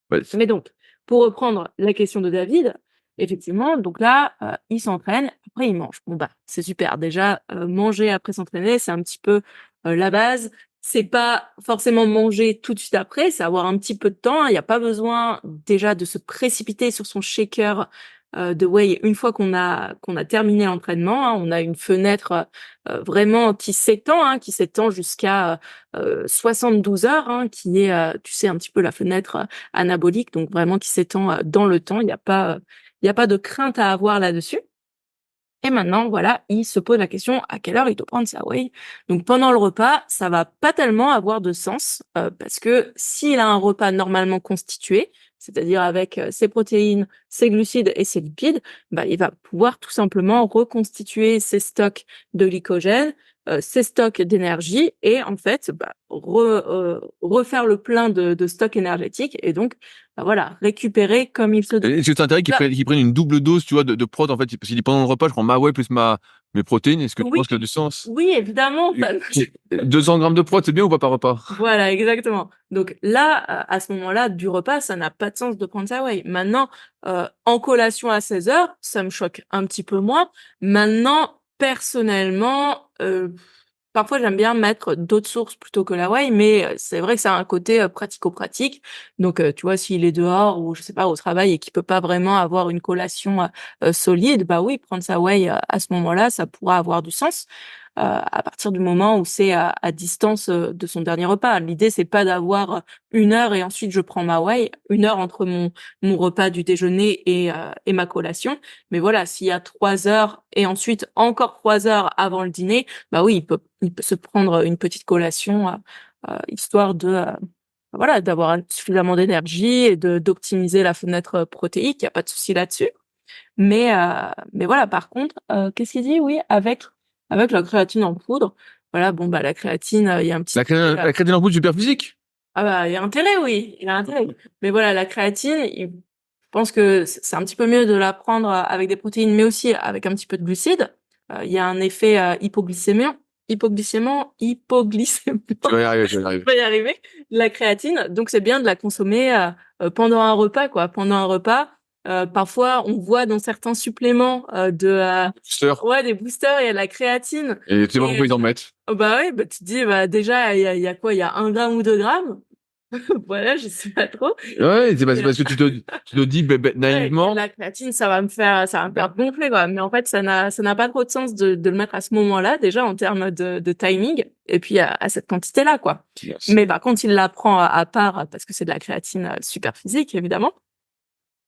ouais, Mais donc, pour reprendre la question de David, effectivement, donc là, il s'entraîne, après il mange. Bon bah, c'est super. Déjà, manger après s'entraîner, c'est un petit peu la base. C'est pas forcément manger tout de suite après, c'est avoir un petit peu de temps. Il n'y a pas besoin déjà de se précipiter sur son shaker de whey une fois qu'on a terminé l'entraînement. Hein. On a une fenêtre vraiment qui s'étend jusqu'à 72 heures, hein, qui est, tu sais, un petit peu la fenêtre anabolique, donc vraiment qui s'étend dans le temps. Il y a pas de crainte à avoir là-dessus. Et maintenant, voilà, il se pose la question à quelle heure il doit prendre sa whey. Donc pendant le repas, ça va pas tellement avoir de sens parce que s'il a un repas normalement constitué, c'est-à-dire avec ses protéines, ses glucides et ses lipides, bah, il va pouvoir tout simplement reconstituer ses stocks de glycogène, ses stocks d'énergie et en fait bah, refaire le plein de stocks énergétiques et donc bah, voilà, récupérer comme il se doit. est-ce que c'est intéressant qu'ils prennent une double dose, tu vois, de prot en fait, parce qu'il dit pendant le repas, je prends ma whey plus mes protéines. Est-ce que tu Oui, penses que ça a du sens? oui, évidemment. 200 grammes de prot, c'est bien ou pas par repas? Voilà, exactement. Donc là, à ce moment-là, du repas, ça n'a pas de sens de prendre ça whey. Maintenant, en collation à 16 heures, ça me choque un petit peu moins. Maintenant, personnellement, parfois j'aime bien mettre d'autres sources plutôt que la whey, mais c'est vrai que ça a un côté pratico-pratique. Donc, tu vois, s'il est dehors ou je sais pas au travail et qu'il peut pas vraiment avoir une collation solide, bah oui, prendre sa whey à ce moment-là, ça pourra avoir du sens à partir du moment où c'est à distance de son dernier repas. L'idée, c'est pas d'avoir 1 heure et ensuite je prends ma whey, 1 heure entre mon repas du déjeuner et ma collation. Mais voilà, s'il y a 3 heures et ensuite encore 3 heures avant le dîner, bah oui, il peut se prendre une petite collation histoire de voilà, d'avoir suffisamment d'énergie et d'optimiser la fenêtre protéique. Il y a pas de souci là-dessus. Mais voilà, par contre, qu'est-ce qu'il dit? Oui, avec la créatine en poudre. Voilà, bon bah la créatine, il y a un petit La créatine en poudre super physique. ah bah il y a intérêt, oui, il y a intérêt. Mais voilà, la créatine, je pense que c'est un petit peu mieux de la prendre avec des protéines, mais aussi avec un petit peu de glucides. Il y a un effet hypoglycémiant. Tu vas y arriver, tu vas y Je arriver. vais y arriver. La créatine, donc c'est bien de la consommer pendant un repas, quoi. Pendant un repas, parfois on voit dans certains suppléments Booster. ouais des boosters, il y a de la créatine. Et tu sais pas Et pourquoi ils en mettent. bah ouais, bah tu te dis bah déjà il y a quoi? Il y a 1 gramme ou 2 grammes. Voilà, je sais pas trop. Ouais, c'est Et, parce que tu te dis ouais, naïvement. la créatine, ça va me faire gonfler, quoi. Mais en fait, ça n'a pas trop de sens de le mettre à ce moment-là, déjà, en termes de timing. Et puis, à cette quantité-là, quoi. Yes. Mais par contre, il la prend à part parce que c'est de la créatine super physique, évidemment.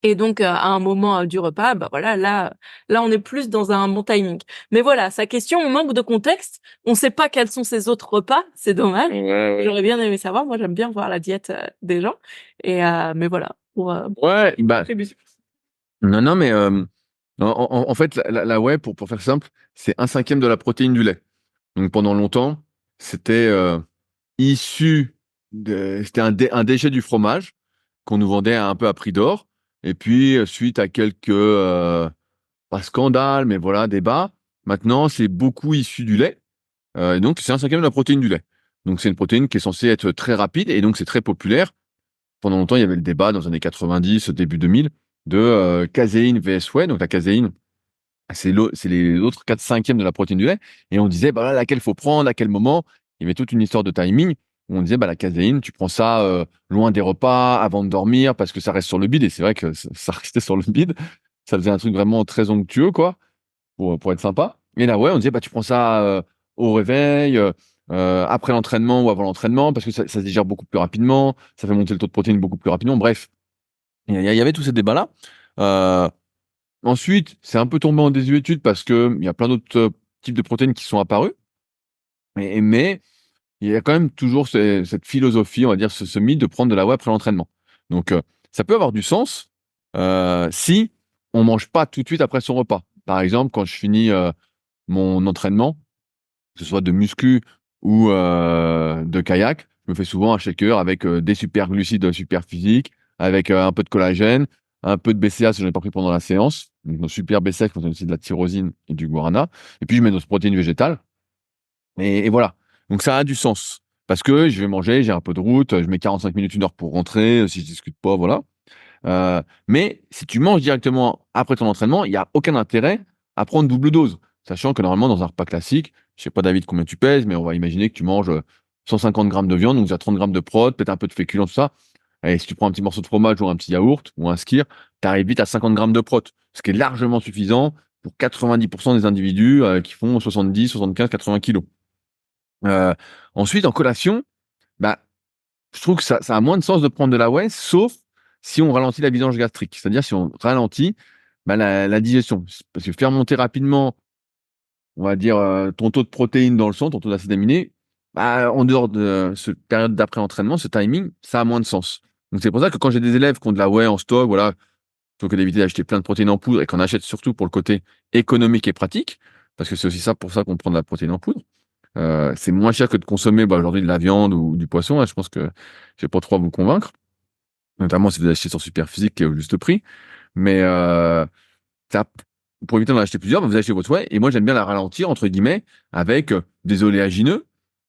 Et donc, à un moment du repas, bah voilà, là, on est plus dans un bon timing. Mais voilà, sa question, on manque de contexte. On sait pas quels sont ses autres repas. C'est dommage. Ouais, ouais. J'aurais bien aimé savoir. Moi, j'aime bien voir la diète des gens. Mais voilà, Ouais, bah, contribution. non, non, mais en fait, la whey, pour faire simple, c'est 1/5 de la protéine du lait. Donc pendant longtemps, c'était issu c'était un déchet du fromage qu'on nous vendait un peu à prix d'or. Et puis, suite à quelques, pas scandales, mais voilà, débats, maintenant, c'est beaucoup issu du lait. Et donc, c'est 1/5 de la protéine du lait. Donc, c'est une protéine qui est censée être très rapide et donc c'est très populaire. Pendant longtemps, il y avait le débat dans les années 90, début 2000, de caséine vs whey. Donc, la caséine, c'est les autres 4/5 de la protéine du lait. Et on disait, bah là, laquelle faut prendre, à quel moment. Il y avait toute une histoire de timing où on disait, bah la caséine, tu prends ça loin des repas, avant de dormir, parce que ça reste sur le bide. Et c'est vrai que ça restait sur le bide. Ça faisait un truc vraiment très onctueux, quoi, pour être sympa. Et là, ouais, on disait, bah tu prends ça au réveil, après l'entraînement ou avant l'entraînement, parce que ça se digère beaucoup plus rapidement, ça fait monter le taux de protéines beaucoup plus rapidement. Bref, il y avait tous ces débats-là. Euh, Ensuite, c'est un peu tombé en désuétude parce que il y a plein d'autres types de protéines qui sont apparus. Mais il y a quand même toujours cette philosophie, on va dire, ce mythe de prendre de la whey après l'entraînement. Donc, ça peut avoir du sens si on mange pas tout de suite après son repas. Par exemple, quand je finis mon entraînement, que ce soit de muscu ou de kayak, je me fais souvent un shaker avec des super glucides super physiques, avec un peu de collagène, un peu de BCA si je n'en ai pas pris pendant la séance. Donc, nos super BCA qui contiennent aussi de la tyrosine et du guarana. Et puis, je mets nos protéines végétales. Et voilà. Donc, ça a du sens. Parce que je vais manger, j'ai un peu de route, je mets 45 minutes, 1 heure pour rentrer, si je discute pas, voilà. Mais si tu manges directement après ton entraînement, il n'y a aucun intérêt à prendre double dose. Sachant que normalement, dans un repas classique, je sais pas, David, combien tu pèses, mais on va imaginer que tu manges 150 grammes de viande, donc tu as 30 grammes de prot, peut-être un peu de féculents, tout ça. Et si tu prends un petit morceau de fromage ou un petit yaourt ou un skyr, tu arrives vite à 50 grammes de prot, ce qui est largement suffisant pour 90% des individus qui font 70, 75, 80 kilos. Euh, Ensuite, en collation, bah, je trouve que ça a moins de sens de prendre de la whey, sauf si on ralentit la vidange gastrique. C'est-à-dire si on ralentit bah, la digestion. Parce que faire monter rapidement, on va dire, ton taux de protéines dans le sang, ton taux d'acides aminés, bah, en dehors de cette période d'après-entraînement, ce timing, ça a moins de sens. Donc c'est pour ça que quand j'ai des élèves qui ont de la whey en stock, voilà, plutôt que d'éviter d'acheter plein de protéines en poudre et qu'on achète surtout pour le côté économique et pratique, parce que c'est aussi ça pour ça qu'on prend de la protéine en poudre. C'est moins cher que de consommer bah, aujourd'hui de la viande ou du poisson. Hein, je pense que je vais pas trop à vous convaincre, notamment si vous achetez sur Superphysique qui est au juste prix. Mais ça, pour éviter d'en acheter plusieurs, bah, vous achetez votre whey. Et moi, j'aime bien la ralentir, entre guillemets, avec des oléagineux.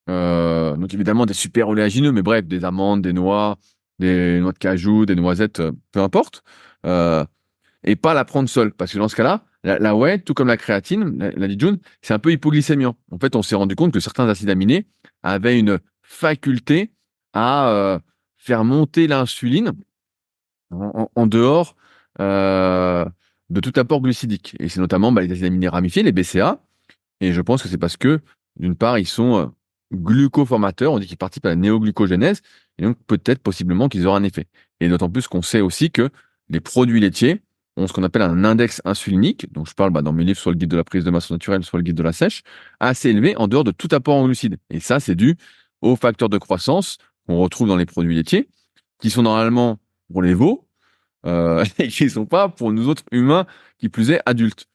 Donc évidemment des super oléagineux, mais bref, des amandes, des noix de cajou, des noisettes, peu importe. Euh, et pas la prendre seule. Parce que dans ce cas-là, la whey, tout comme la créatine, l'a dit June, c'est un peu hypoglycémiant. En fait, on s'est rendu compte que certains acides aminés avaient une faculté à faire monter l'insuline en dehors de tout apport glucidique. Et c'est notamment bah, les acides aminés ramifiés, les BCA. Et je pense que c'est parce que, d'une part, ils sont glucoformateurs, on dit qu'ils participent à la néoglucogénèse, et donc peut-être, possiblement, qu'ils auront un effet. Et d'autant plus qu'on sait aussi que les produits laitiers ont ce qu'on appelle un index insulinique, donc je parle bah, dans mes livres, soit le guide de la prise de masse naturelle, soit le guide de la sèche, assez élevé en dehors de tout apport en glucides. Et ça, c'est dû aux facteurs de croissance qu'on retrouve dans les produits laitiers, qui sont normalement pour les veaux, et qui ne sont pas pour nous autres humains, qui plus est adultes.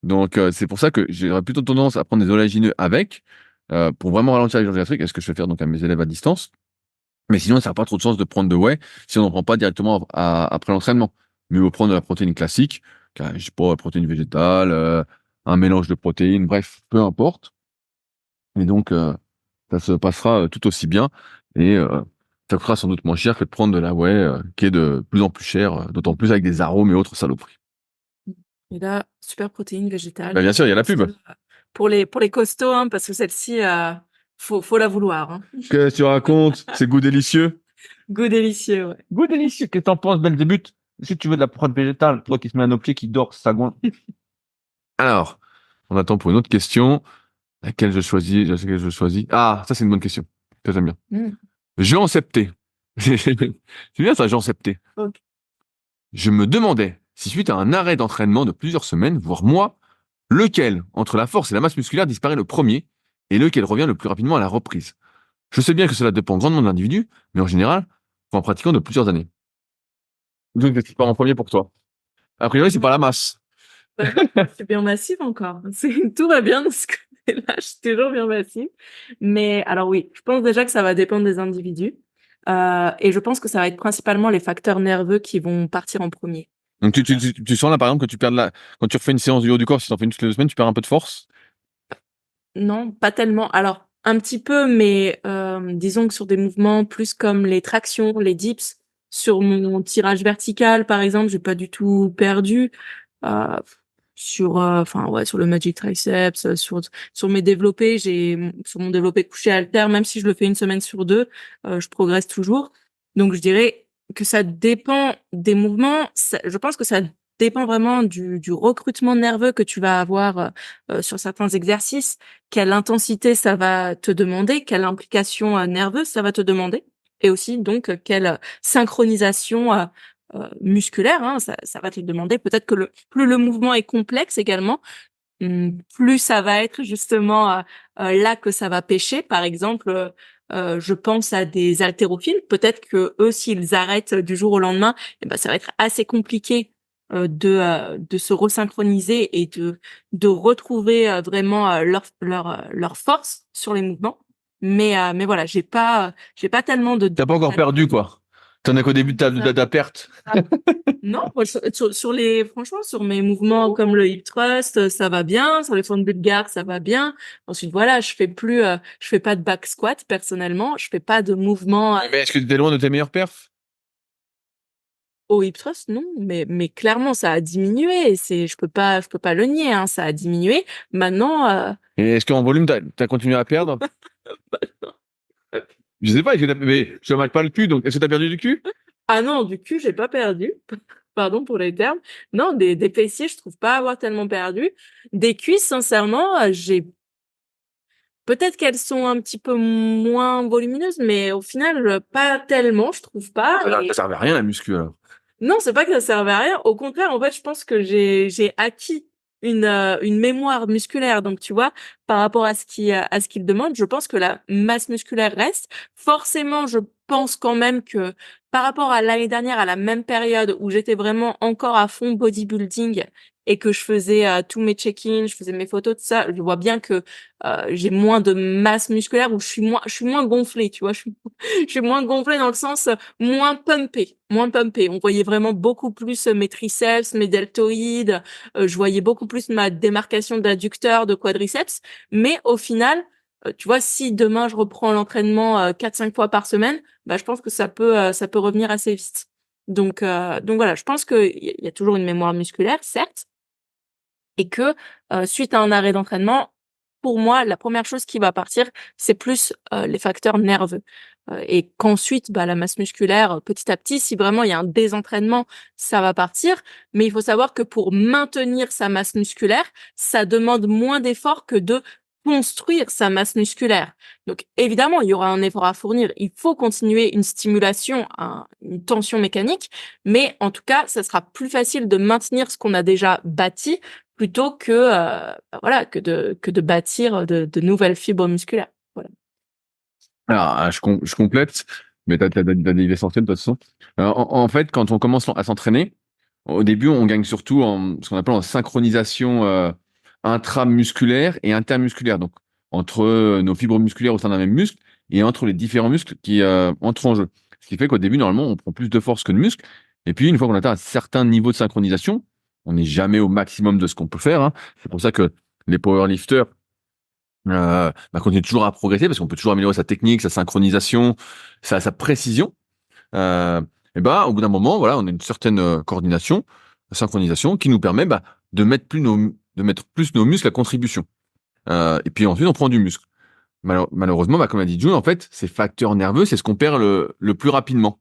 Donc, c'est pour ça que j'aurais plutôt tendance à prendre des oléagineux avec, pour vraiment ralentir la vidange gastrique, et ce que je fais faire donc à mes élèves à distance. Mais sinon, ça n'a pas trop de sens de prendre de whey si on n'en prend pas directement après l'entraînement. Mieux vaut prendre de la protéine classique, je sais pas, protéine végétale, un mélange de protéines, bref, peu importe. Et donc, ça se passera tout aussi bien, et ça coûtera sans doute moins cher que de prendre de la whey, qui est de plus en plus cher, d'autant plus avec des arômes et autres saloperies. Et là, super protéine végétale. Bah, bien sûr, il y a la pub. Pour les costauds, hein, parce que celle-ci, faut la vouloir. Hein. Qu'est-ce que tu racontes? C'est goût délicieux. Goût délicieux, ouais. Goût délicieux. Qu'est-ce que t'en penses, belle débute? Si tu veux de la prod végétale, toi qui se met à nos pieds, qui dort, sagouin. Alors, on attend pour une autre question. Laquelle je choisis? Je sais que je choisis. Ah, ça, c'est une bonne question. Ça, j'aime bien. Jean Septé. C'est bien ça, Jean Septé. Ok. Je me demandais si suite à un arrêt d'entraînement de plusieurs semaines, voire mois, lequel, entre la force et la masse musculaire, disparaît le premier et lequel revient le plus rapidement à la reprise. Je sais bien que cela dépend grandement de l'individu, mais en général, en pratiquant de plusieurs années. Donc, qu'est-ce qui part en premier pour toi? A priori, c'est pas la masse. C'est bien massif encore. Tout va bien de ce côté-là. Je suis toujours bien massive. Mais alors oui, je pense déjà que ça va dépendre des individus. Et je pense que ça va être principalement les facteurs nerveux qui vont partir en premier. Donc, tu sens là, par exemple, que tu perds quand tu refais une séance du haut du corps, si tu en fais une toutes les 2 semaines, tu perds un peu de force? Non, pas tellement. Alors, un petit peu, mais disons que sur des mouvements plus comme les tractions, les dips, sur mon tirage vertical, par exemple, j'ai pas du tout perdu. Euh, sur le Magic Triceps, sur mes développés, sur mon développé couché haltère, même si je le fais une semaine sur deux, je progresse toujours. Donc je dirais que ça dépend des mouvements. Je pense que ça dépend vraiment du recrutement nerveux que tu vas avoir sur certains exercices, quelle intensité ça va te demander, quelle implication nerveuse ça va te demander, et aussi donc quelle synchronisation musculaire, hein, ça va te demander. Peut-être que plus le mouvement est complexe également, plus ça va être justement là que ça va pêcher. Par exemple, je pense à des haltérophiles. Peut-être que eux, s'ils arrêtent du jour au lendemain, eh ben ça va être assez compliqué de se resynchroniser et de retrouver vraiment leur force sur les mouvements. Mais voilà, j'ai pas tellement de T'as pas encore perdu, quoi. T'en as qu'au début de ta perte. Non, moi, franchement, sur mes mouvements comme le hip thrust, ça va bien. Sur les fentes bulgares, ça va bien. Ensuite, voilà, je fais pas de back squat personnellement. Je fais pas de mouvements Mais est-ce que t'es loin de tes meilleurs perfs? au hip thrust, non. Mais clairement, ça a diminué. Je peux pas le nier, hein. Ça a diminué. Maintenant, Et est-ce qu'en volume, t'as continué à perdre? Je sais pas, mais je te marque pas le cul, donc est-ce que t'as perdu du cul? ah non, du cul, j'ai pas perdu. Pardon pour les termes. Non, des fessiers, je trouve pas avoir tellement perdu. Des cuisses, sincèrement, j'ai peut-être qu'elles sont un petit peu moins volumineuses, mais au final, pas tellement, je trouve pas. Ça servait à rien, la muscu, alors. Non, c'est pas que ça servait à rien. Au contraire, en fait, je pense que j'ai acquis une mémoire musculaire. Donc, tu vois, par rapport à ce qu'il demande, je pense que la masse musculaire reste. Forcément, je pense quand même que par rapport à l'année dernière, à la même période où j'étais vraiment encore à fond bodybuilding et que je faisais tous mes check-ins, je faisais mes photos de ça, je vois bien que j'ai moins de masse musculaire ou je suis moins gonflée, tu vois, je suis moins gonflée dans le sens moins pumpé, moins pumpé. On voyait vraiment beaucoup plus mes triceps, mes deltoïdes. Je voyais beaucoup plus ma démarcation d'adducteur, de quadriceps. Mais au final, tu vois, si demain je reprends l'entraînement 4-5 fois par semaine, bah je pense que ça peut revenir assez vite. Donc voilà, je pense que il y a toujours une mémoire musculaire, certes, et que suite à un arrêt d'entraînement, pour moi, la première chose qui va partir, c'est plus les facteurs nerveux. Et qu'ensuite, bah, la masse musculaire, petit à petit, si vraiment il y a un désentraînement, ça va partir. Mais il faut savoir que pour maintenir sa masse musculaire, ça demande moins d'efforts que de construire sa masse musculaire. Donc évidemment, il y aura un effort à fournir. Il faut continuer une stimulation, une tension mécanique, mais en tout cas, ça sera plus facile de maintenir ce qu'on a déjà bâti plutôt que voilà que de bâtir de nouvelles fibres musculaires. Voilà. Alors, je complète, mais t'as des l'essentiel de toute façon. En fait, quand on commence à s'entraîner, au début, on gagne surtout en ce qu'on appelle en synchronisation intramusculaire et intermusculaire. Donc, entre nos fibres musculaires au sein d'un même muscle et entre les différents muscles qui entrent en jeu. Ce qui fait qu'au début, normalement, on prend plus de force que de muscle. Et puis, une fois qu'on atteint un certain niveau de synchronisation, on n'est jamais au maximum de ce qu'on peut faire, hein. C'est pour ça que les powerlifters continue toujours à progresser parce qu'on peut toujours améliorer sa technique, sa synchronisation, sa précision. Et au bout d'un moment, voilà, on a une certaine coordination, synchronisation qui nous permet de mettre plus nos muscles à contribution. Et puis ensuite, on prend du muscle. Malheureusement, comme l'a dit June, en fait, ces facteurs nerveux, c'est ce qu'on perd le plus rapidement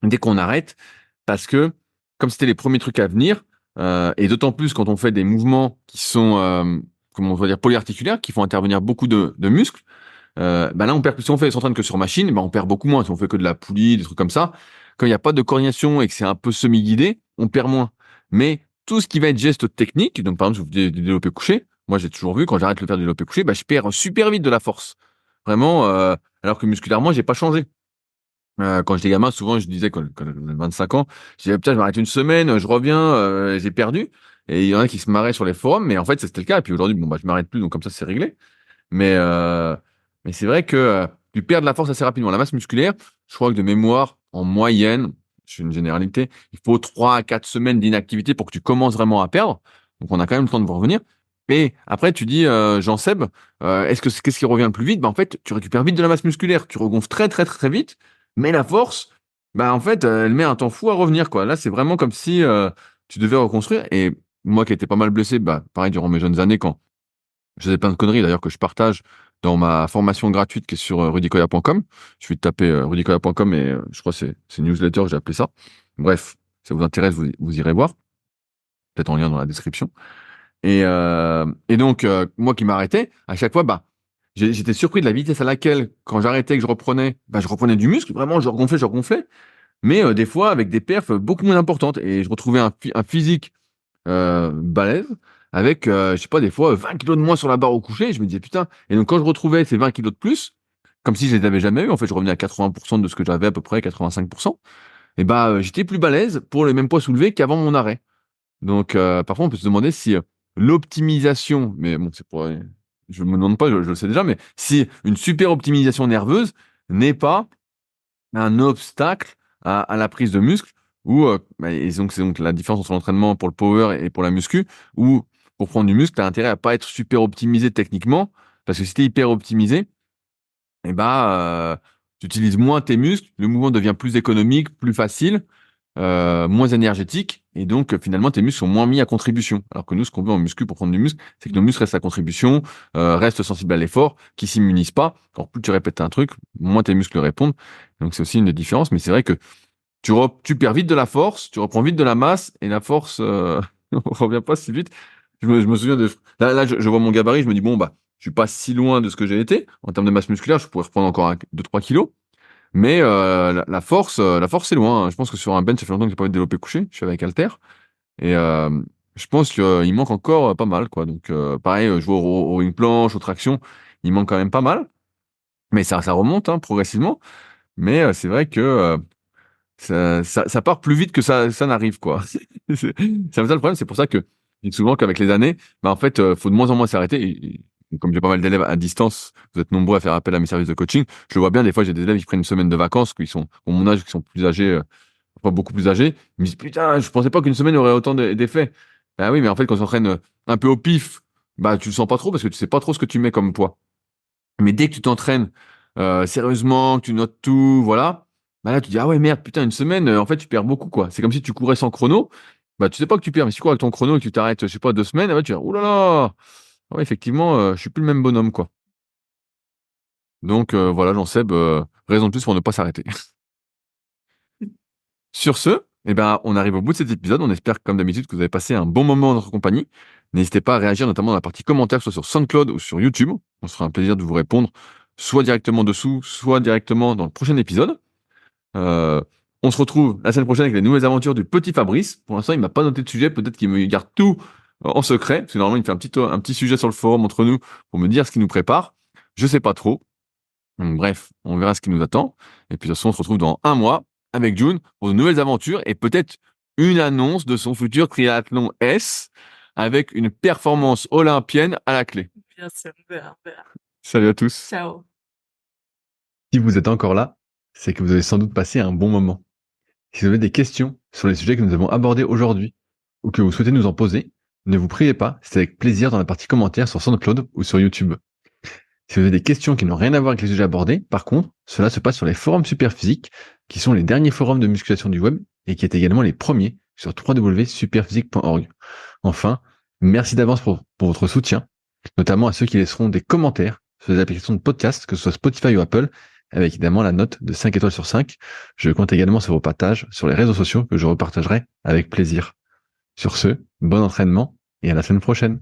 dès qu'on arrête, parce que comme c'était les premiers trucs à venir, et d'autant plus quand on fait des mouvements qui sont comment on va dire polyarticulaires, qui font intervenir beaucoup de muscles, là on perd. Si on s'entraîne que sur machine, on perd beaucoup moins. Si on fait que de la poulie, des trucs comme ça, quand il n'y a pas de coordination et que c'est un peu semi-guidé, on perd moins. Mais tout ce qui va être geste technique, donc par exemple du développé couché, moi j'ai toujours vu quand j'arrête de faire du développé couché, je perds super vite de la force, vraiment, alors que musculairement j'ai pas changé. Quand j'étais gamin, souvent, je disais, quand j'avais 25 ans, je disais, putain, je m'arrête une semaine, je reviens, j'ai perdu. Et il y en a qui se marraient sur les forums, mais en fait, c'était le cas. Et puis aujourd'hui, je m'arrête plus, donc comme ça, c'est réglé. Mais, euh, mais c'est vrai que tu perds de la force assez rapidement. La masse musculaire, je crois que de mémoire, en moyenne, c'est une généralité, il faut 3 à 4 semaines d'inactivité pour que tu commences vraiment à perdre. Donc on a quand même le temps de vous revenir. Et après, tu dis, Jean-Seb, qu'est-ce qui revient le plus vite? En fait, tu récupères vite de la masse musculaire. Tu regonfles très, très, très vite. Mais la force, en fait, elle met un temps fou à revenir, quoi. Là, c'est vraiment comme si tu devais reconstruire. Et moi qui étais pas mal blessé, bah, pareil, durant mes jeunes années, quand je faisais plein de conneries, d'ailleurs, que je partage dans ma formation gratuite qui est sur rudicoya.com. Je vais taper rudicoya.com et je crois que c'est une newsletter que j'ai appelé ça. Bref, si ça vous intéresse, vous irez voir. Peut-être en lien dans la description. Et donc, moi qui m'arrêtais, à chaque fois, bah, j'étais surpris de la vitesse à laquelle, quand j'arrêtais et que je reprenais, bah, je reprenais du muscle. Vraiment, je regonflais. Mais des fois, avec des perfs beaucoup moins importantes. Et je retrouvais un physique balèze, avec, je sais pas, des fois 20 kilos de moins sur la barre au coucher. Et je me disais, putain. Et donc, quand je retrouvais ces 20 kilos de plus, comme si je les avais jamais eu, en fait, je revenais à 80% de ce que j'avais à peu près, 85%. Et bah, j'étais plus balèze pour les mêmes poids soulevés qu'avant mon arrêt. Donc, parfois, on peut se demander si l'optimisation, mais bon, je me demande pas, je le sais déjà, mais si une super optimisation nerveuse n'est pas un obstacle à la prise de muscle, ou, bah, et donc, c'est donc la différence entre l'entraînement pour le power et pour la muscu, ou pour prendre du muscle, tu as intérêt à pas être super optimisé techniquement, parce que si tu es hyper optimisé, et bah, tu utilises moins tes muscles, le mouvement devient plus économique, plus facile, moins énergétique, et donc finalement tes muscles sont moins mis à contribution. Alors que nous, ce qu'on veut en muscu pour prendre du muscle, c'est que nos muscles restent à contribution, restent sensibles à l'effort, qui s'immunisent pas. Alors plus tu répètes un truc, moins tes muscles répondent. Donc c'est aussi une des différences, mais c'est vrai que tu perds vite de la force, tu reprends vite de la masse, et la force revient pas si vite. Je me souviens là, je vois mon gabarit, je me dis bon bah je suis pas si loin de ce que j'ai été en termes de masse musculaire, je pourrais reprendre encore 2-3 kilos. Mais la force c'est loin, hein. Je pense que sur un bench, ça fait longtemps que j'ai pas eu de développé couché. Je suis avec halter. Et je pense qu'il manque encore pas mal, quoi. Donc pareil, je vois au ring planche, aux tractions, il manque quand même pas mal. Mais ça remonte hein, progressivement. Mais c'est vrai que ça part plus vite que ça n'arrive, quoi. C'est un peu ça le problème. C'est pour ça que je dis souvent qu'avec les années, bah, en fait, faut de moins en moins s'arrêter. Et comme j'ai pas mal d'élèves à distance, vous êtes nombreux à faire appel à mes services de coaching. Je le vois bien, des fois, j'ai des élèves qui prennent une semaine de vacances, qui sont, ont mon âge, qui sont plus âgés, pas beaucoup plus âgés. Ils me disent, putain, je pensais pas qu'une semaine aurait autant d'effets. Ah oui, mais en fait, quand on s'entraîne un peu au pif, bah, tu le sens pas trop parce que tu sais pas trop ce que tu mets comme poids. Mais dès que tu t'entraînes sérieusement, que tu notes tout, voilà, bah là tu dis ah ouais merde, putain, une semaine, en fait tu perds beaucoup quoi. C'est comme si tu courais sans chrono, bah tu sais pas que tu perds, mais si tu cours avec ton chrono et que tu t'arrêtes, je sais pas, 2 semaines, ah ouais, tu dis oh là là, ah ouais effectivement, je suis plus le même bonhomme quoi. Donc voilà, Jean-Seb, raison de plus pour ne pas s'arrêter. Sur ce, eh ben, on arrive au bout de cet épisode. On espère, comme d'habitude, que vous avez passé un bon moment en notre compagnie. N'hésitez pas à réagir, notamment dans la partie commentaires, soit sur SoundCloud ou sur YouTube. On se fera un plaisir de vous répondre, soit directement dessous, soit directement dans le prochain épisode. Euh, on se retrouve la semaine prochaine avec les nouvelles aventures du petit Fabrice. Pour l'instant, il m'a pas noté de sujet. Peut-être qu'il me garde tout en secret. Parce que normalement, il fait un petit sujet sur le forum entre nous pour me dire ce qu'il nous prépare. Je sais pas trop. Donc, bref, on verra ce qui nous attend. Et puis de toute façon, on se retrouve dans un mois avec June pour de nouvelles aventures et peut-être une annonce de son futur triathlon S avec une performance olympienne à la clé. Bien sûr, on verra. Salut à tous. Ciao. Si vous êtes encore là, c'est que vous avez sans doute passé un bon moment. Si vous avez des questions sur les sujets que nous avons abordés aujourd'hui ou que vous souhaitez nous en poser, ne vous priez pas, c'est avec plaisir dans la partie commentaires sur SoundCloud ou sur YouTube. Si vous avez des questions qui n'ont rien à voir avec les sujets abordés, par contre, cela se passe sur les forums Superphysique, qui sont les derniers forums de musculation du web et qui est également les premiers sur www.superphysique.org. Enfin, merci d'avance pour votre soutien, notamment à ceux qui laisseront des commentaires sur les applications de podcast, que ce soit Spotify ou Apple, avec évidemment la note de 5 étoiles sur 5. Je compte également sur vos partages sur les réseaux sociaux que je repartagerai avec plaisir. Sur ce, bon entraînement et à la semaine prochaine.